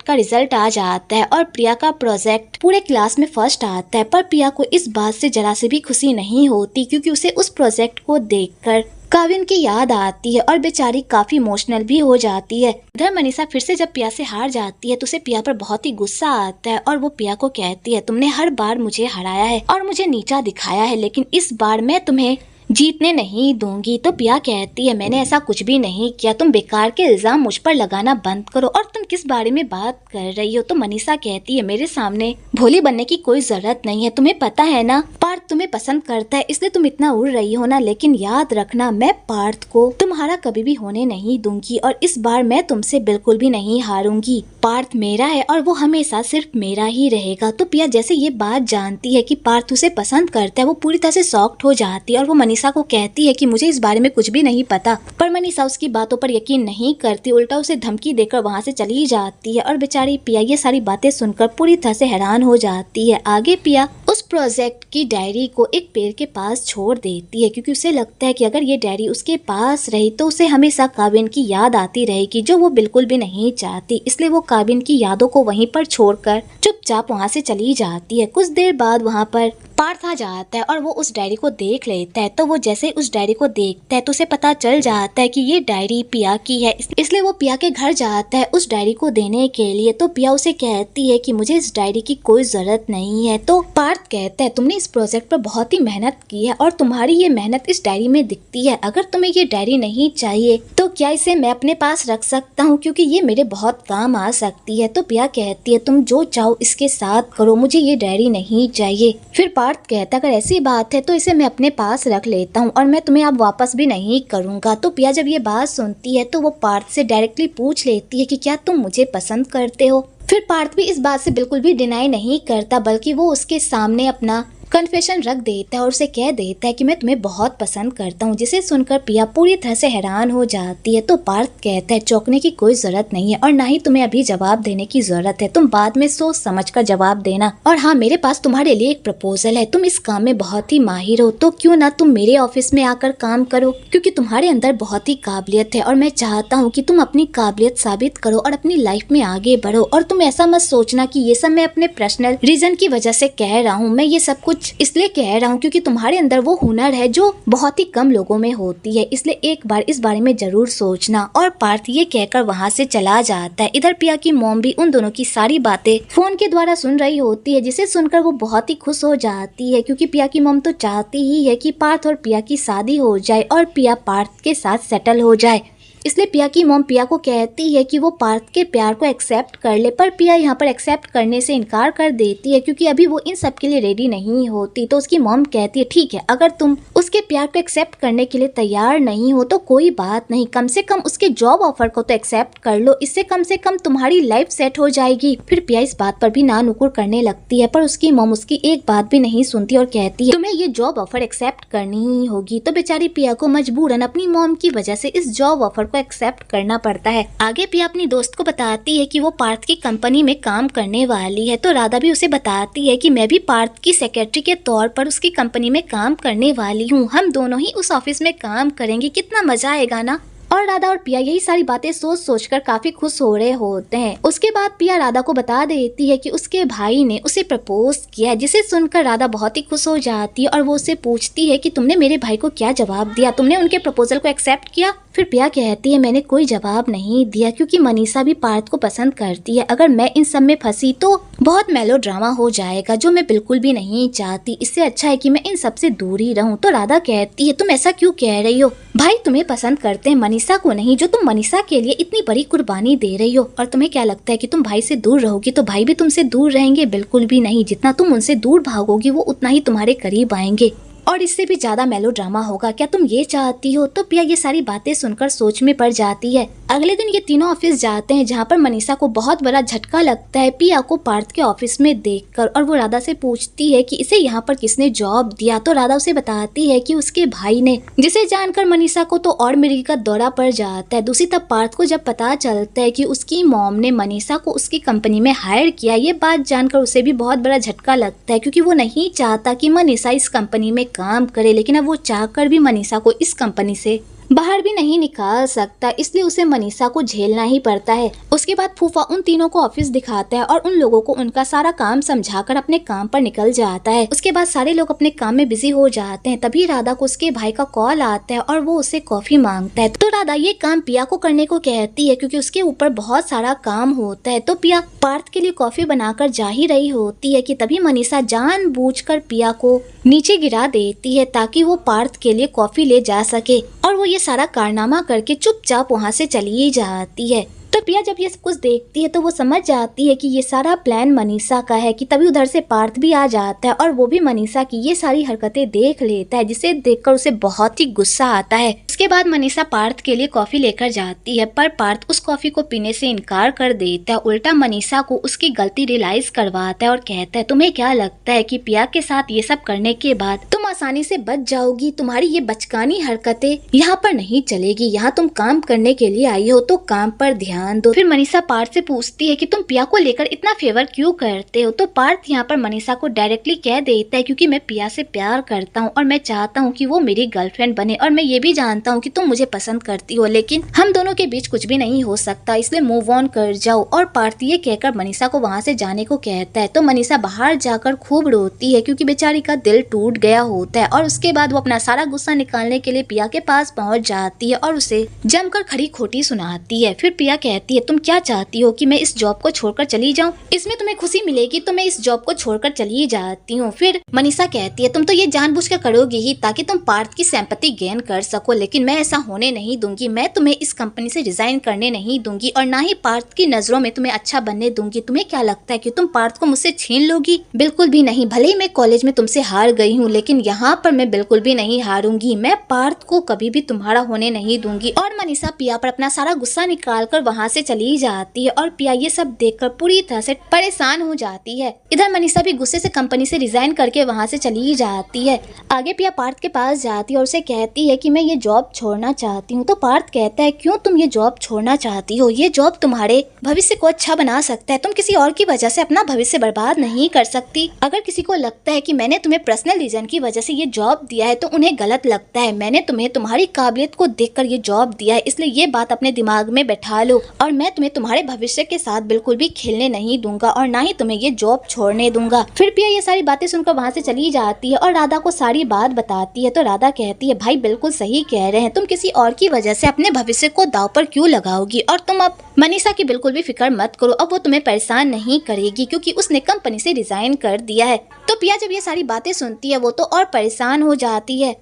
का रिजल्ट आ जाता है और प्रिया का प्रोजेक्ट पूरे क्लास में फर्स्ट आता है। पर प्रिया को इस बात से जरा से भी खुशी नहीं होती क्योंकि उसे उस प्रोजेक्ट को देखकर काविन की याद आती है और बेचारी काफी इमोशनल भी हो जाती है। इधर मनीषा फिर से जब पिया से हार जाती है तो उसे पिया पर बहुत ही गुस्सा आता है और वो पिया को कहती है तुमने हर बार मुझे हराया है और मुझे नीचा दिखाया है, लेकिन इस बार मैं तुम्हें जीतने नहीं दूंगी। तो पिया कहती है मैंने ऐसा कुछ भी नहीं किया, तुम बेकार के इल्जाम मुझ पर लगाना बंद करो और तुम किस बारे में बात कर रही हो। तो मनीषा कहती है मेरे सामने भोली बनने की कोई जरूरत नहीं है, तुम्हें पता है ना पार्थ तुम्हें पसंद करता है इसलिए तुम इतना उड़ रही हो ना, लेकिन याद रखना मैं पार्थ को तुम्हारा कभी भी होने नहीं दूंगी और इस बार मैं तुमसे बिल्कुल भी नहीं हारूंगी। पार्थ मेरा है और वो हमेशा सिर्फ मेरा ही रहेगा। तो पिया जैसे ये बात जानती है कि पार्थ उसे पसंद करता है वो पूरी तरह से शॉक्ड हो जाती है और वो मनीषा को कहती है कि मुझे इस बारे में कुछ भी नहीं पता। पर मनीषा उसकी बातों पर यकीन नहीं करती, उल्टा उसे धमकी देकर वहाँ से चली जाती है और बेचारी पिया ये सारी बातें सुनकर पूरी तरह से हैरान हो जाती है। आगे पिया उस प्रोजेक्ट की डायरी को एक पेड़ के पास छोड़ देती है क्योंकि उसे लगता है कि अगर ये डायरी उसके पास रही तो उसे हमेशा काविन की याद आती रहेगी जो वो बिल्कुल भी नहीं चाहती, इसलिए वो काविन की यादों को वहीं पर छोड़कर चुपचाप वहाँ से चली जाती है। कुछ देर बाद वहाँ पर पार्थ आ जाता है और वो उस डायरी को देख लेता है। तो वो जैसे उस डायरी को देखता है तो उसे पता चल जाता है कि ये डायरी पिया की है, इसलिए वो पिया के घर जाता है उस डायरी को देने के लिए। तो पिया उसे कहती है कि मुझे इस डायरी की कोई जरूरत नहीं है। तो पार्थ कहता है तुमने इस प्रोजेक्ट पर बहुत ही मेहनत की है और तुम्हारी ये मेहनत इस डायरी में दिखती है, अगर तुम्हें ये डायरी नहीं चाहिए तो क्या इसे मैं अपने पास रख सकता हूँ क्योंकि ये मेरे बहुत काम आ सकती है। तो पिया कहती है तुम जो चाहो इसके साथ करो, मुझे ये डायरी नहीं चाहिए। फिर पार्थ कहता अगर ऐसी बात है तो इसे मैं अपने पास रख लेता हूँ और मैं तुम्हें अब वापस भी नहीं करूँगा। तो पिया जब ये बात सुनती है तो वो पार्थ से डायरेक्टली पूछ लेती है कि क्या तुम मुझे पसंद करते हो। फिर पार्थ भी इस बात से बिल्कुल भी डिनाई नहीं करता बल्कि वो उसके सामने अपना कन्फेशन रख देता है और उसे कह देता है कि मैं तुम्हें बहुत पसंद करता हूँ, जिसे सुनकर पिया पूरी तरह से हैरान हो जाती है। तो पार्थ कहता है चौंकने की कोई जरूरत नहीं है और ना ही तुम्हें अभी जवाब देने की जरूरत है, तुम बाद में सोच समझ कर जवाब देना। और हाँ, मेरे पास तुम्हारे लिए एक प्रपोजल है, तुम इस काम में बहुत ही माहिर हो तो क्यों ना तुम मेरे ऑफिस में आकर काम करो क्योंकि तुम्हारे अंदर बहुत ही काबिलियत है और मैं चाहता हूँ कि तुम अपनी काबिलियत साबित करो और अपनी लाइफ में आगे बढ़ो। और तुम ऐसा मत सोचना कि ये सब मैं अपने पर्सनल रीजन की वजह से कह रहा हूँ, मैं ये सब कुछ इसलिए कह रहा हूँ क्योंकि तुम्हारे अंदर वो हुनर है जो बहुत ही कम लोगों में होती है, इसलिए एक बार इस बारे में जरूर सोचना। और पार्थ ये कहकर वहाँ से चला जाता है। इधर पिया की मॉम भी उन दोनों की सारी बातें फोन के द्वारा सुन रही होती है, जिसे सुनकर वो बहुत ही खुश हो जाती है क्योंकि पिया की मॉम तो चाहती ही है कि पार्थ और पिया की शादी हो जाए और पिया पार्थ के साथ सेटल हो जाए। इसलिए पिया की मॉम पिया को कहती है कि वो पार्थ के प्यार को एक्सेप्ट कर ले, पर पिया यहाँ पर एक्सेप्ट करने से इनकार कर देती है क्योंकि अभी वो इन सब के लिए रेडी नहीं होती। तो उसकी मॉम कहती है ठीक है, अगर तुम उस उसके प्यार को एक्सेप्ट करने के लिए तैयार नहीं हो तो कोई बात नहीं, कम से कम उसके जॉब ऑफर को तो एक्सेप्ट कर लो, इससे कम से कम तुम्हारी लाइफ सेट हो जाएगी। फिर पिया इस बात पर भी ना नुकुर करने लगती है, पर उसकी मॉम उसकी एक बात भी नहीं सुनती और कहती है तुम्हें ये जॉब ऑफर एक्सेप्ट करनी ही होगी। तो बेचारी पिया को मजबूरन अपनी मॉम की वजह से इस जॉब ऑफर को एक्सेप्ट करना पड़ता है। आगे पिया अपनी दोस्त को बताती है कि वो पार्थ की कंपनी में काम करने वाली है, तो राधा भी उसे बताती है कि मैं भी पार्थ की सेक्रेटरी के तौर पर उसकी कंपनी में काम करने वाली हूँ, हम दोनों ही उस ऑफिस में काम करेंगे, कितना मजा आएगा ना। और राधा और पिया यही सारी बातें सोच सोचकर काफी खुश हो रहे होते हैं। उसके बाद पिया राधा को बता देती है कि उसके भाई ने उसे प्रपोज किया है, जिसे सुनकर राधा बहुत ही खुश हो जाती है और वो उससे पूछती है कि तुमने मेरे भाई को क्या जवाब दिया, तुमने उनके प्रपोजल को एक्सेप्ट किया। फिर पिया कहती है मैंने कोई जवाब नहीं दिया क्योंकि मनीषा भी पार्थ को पसंद करती है, अगर मैं इन सब में फंसी तो बहुत मेलो ड्रामा हो जाएगा जो मैं बिल्कुल भी नहीं चाहती, इससे अच्छा है कि मैं इन सब से दूर ही रहूं। तो राधा कहती है तुम ऐसा क्यों कह रही हो, भाई तुम्हें पसंद करते हैं मनीषा को नहीं, जो तुम मनीषा के लिए इतनी बड़ी कुर्बानी दे रही हो। और तुम्हें क्या लगता है कि तुम भाई से दूर रहोगी तो भाई भी तुमसे दूर रहेंगे, बिल्कुल भी नहीं, जितना तुम उनसे दूर भागोगी वो उतना ही तुम्हारे करीब आएंगे और इससे भी ज्यादा मेलो ड्रामा होगा, क्या तुम ये चाहती हो। तो पिया ये सारी बातें सुनकर सोच में पड़ जाती है। अगले दिन ये तीनों ऑफिस जाते हैं जहाँ पर मनीषा को बहुत बड़ा झटका लगता है पिया को पार्थ के ऑफिस में देखकर, और वो राधा से पूछती है कि इसे यहाँ पर किसने जॉब दिया। तो राधा उसे बताती है कि उसके भाई ने, जिसे जानकर मनीषा को तो और मिर्गी का दौरा पड़ जाता है। दूसरी तरफ पार्थ को जब पता चलता है कि उसकी मॉम ने मनीषा को उसकी कंपनी में हायर किया, ये बात जानकर उसे भी बहुत बड़ा झटका लगता है क्योंकि वो नहीं चाहता कि मनीषा इस कंपनी में काम करे, लेकिन अब वो चाहकर भी मनीषा को इस कंपनी से बाहर भी नहीं निकाल सकता, इसलिए उसे मनीषा को झेलना ही पड़ता है। उसके बाद फूफा उन तीनों को ऑफिस दिखाता है और उन लोगों को उनका सारा काम समझाकर अपने काम पर निकल जाता है। उसके बाद सारे लोग अपने काम में बिजी हो जाते हैं। तभी राधा को उसके भाई का कॉल आता है और वो उससे कॉफी मांगता है। तो राधा ये काम पिया को करने को कहती है क्योंकि उसके ऊपर बहुत सारा काम होता है। तो पिया पार्थ के लिए कॉफी बनाकर जा ही रही होती है कि तभी मनीषा जानबूझकर पिया को नीचे गिरा देती है ताकि वो पार्थ के लिए कॉफी ले जा सके, और वो ये सारा कारनामा करके चुपचाप वहाँ से चली जाती है। तो पिया जब ये सब कुछ देखती है तो वो समझ जाती है कि ये सारा प्लान मनीषा का है। कि तभी उधर से पार्थ भी आ जाता है और वो भी मनीषा की ये सारी हरकतें देख लेता है, जिसे देखकर उसे बहुत ही गुस्सा आता है। उसके बाद मनीषा पार्थ के लिए कॉफी लेकर जाती है, पर पार्थ उस कॉफी को पीने से इनकार कर देता है। उल्टा मनीषा को उसकी गलती रियलाइज करवाता है और कहता है तुम्हें क्या लगता है कि पिया के साथ ये सब करने के बाद तुम आसानी से बच जाओगी, तुम्हारी ये बचकानी हरकतें यहाँ पर नहीं चलेगी, यहाँ तुम काम करने के लिए आई हो तो काम पर ध्यान दो। फिर मनीषा पार्थ से पूछती है कि तुम पिया को लेकर इतना फेवर क्यों करते हो। तो पार्थ यहाँ पर मनीषा को डायरेक्टली कह देता है क्योंकि मैं पिया से प्यार करता हूँ और मैं चाहता हूँ कि वो मेरी गर्लफ्रेंड बने, और मैं ये भी जानता हूँ कि तुम मुझे पसंद करती हो, लेकिन हम दोनों के बीच कुछ भी नहीं हो सकता, इसलिए मूव ऑन कर जाओ। और पार्थ ये कहकर मनीषा को वहाँ से जाने को कहता है। तो मनीषा बाहर जाकर खूब रोती है क्योंकि बेचारी का दिल टूट गया होता है, और उसके बाद वो अपना सारा गुस्सा निकालने के लिए पिया के पास पहुँच जाती है और उसे जमकर खरी खोटी सुनाती है। फिर पिया कहती है तुम क्या चाहती हो कि मैं इस जॉब को छोड़कर चली जाऊं, इसमें तुम्हें खुशी मिलेगी तो मैं इस जॉब को छोड़कर चली जाती हूँ। फिर मनीषा कहती है तुम तो ये जानबूझकर करोगी ही ताकि तुम पार्थ की सिंपैथी गेन कर सको, लेकिन मैं ऐसा होने नहीं दूंगी, मैं तुम्हें इस कंपनी से रिजाइन करने नहीं दूंगी और ना ही पार्थ की नजरों में तुम्हें अच्छा बनने दूंगी। तुम्हें क्या लगता है कि तुम पार्थ को मुझसे छीन लोगी, बिल्कुल भी नहीं। भले ही मैं कॉलेज में तुमसे हार गई हूँ, लेकिन यहाँ पर मैं बिल्कुल भी नहीं हारूंगी, मैं पार्थ को कभी भी तुम्हारा होने नहीं दूंगी। और मनीषा पिया पर अपना सारा गुस्सा निकाल कर वहाँ से चली जाती है और पिया ये सब देखकर पूरी तरह से परेशान हो जाती है। इधर मनीषा भी गुस्से से कंपनी से रिजाइन करके वहाँ से चली जाती है। आगे पिया पार्थ के पास जाती है और उसे कहती है कि मैं ये जॉब छोड़ना चाहती हूँ। तो पार्थ कहता है क्यों तुम ये जॉब छोड़ना चाहती हो, ये जॉब तुम्हारे भविष्य को अच्छा बना सकता है, तुम किसी और की वजह से अपना भविष्य बर्बाद नहीं कर सकती। अगर किसी को लगता है कि मैंने तुम्हें पर्सनल रीजन की वजह से ये जॉब दिया है तो उन्हें गलत लगता है। मैंने तुम्हें तुम्हारी काबिलियत को देखकर ये जॉब दिया है, इसलिए ये बात अपने दिमाग में बैठा लो, और मैं तुम्हें तुम्हारे भविष्य के साथ बिल्कुल भी खेलने नहीं दूंगा और ना ही तुम्हें ये जॉब छोड़ने दूंगा। फिर पिया ये सारी बातें सुनकर वहाँ से चली जाती है और राधा को सारी बात बताती है। तो राधा कहती है भाई बिल्कुल सही कह रहे हैं, तुम किसी और की वजह से अपने भविष्य को दांव पर क्यों लगाओगी, और तुम अब मनीषा की बिल्कुल भी फिक्र मत करो, अब वो तुम्हें परेशान नहीं करेगी क्योंकि उसने कंपनी से रिजाइन कर दिया है। तो पिया जब ये सारी बातें सुनती है वो तो और परेशान हो जाती है।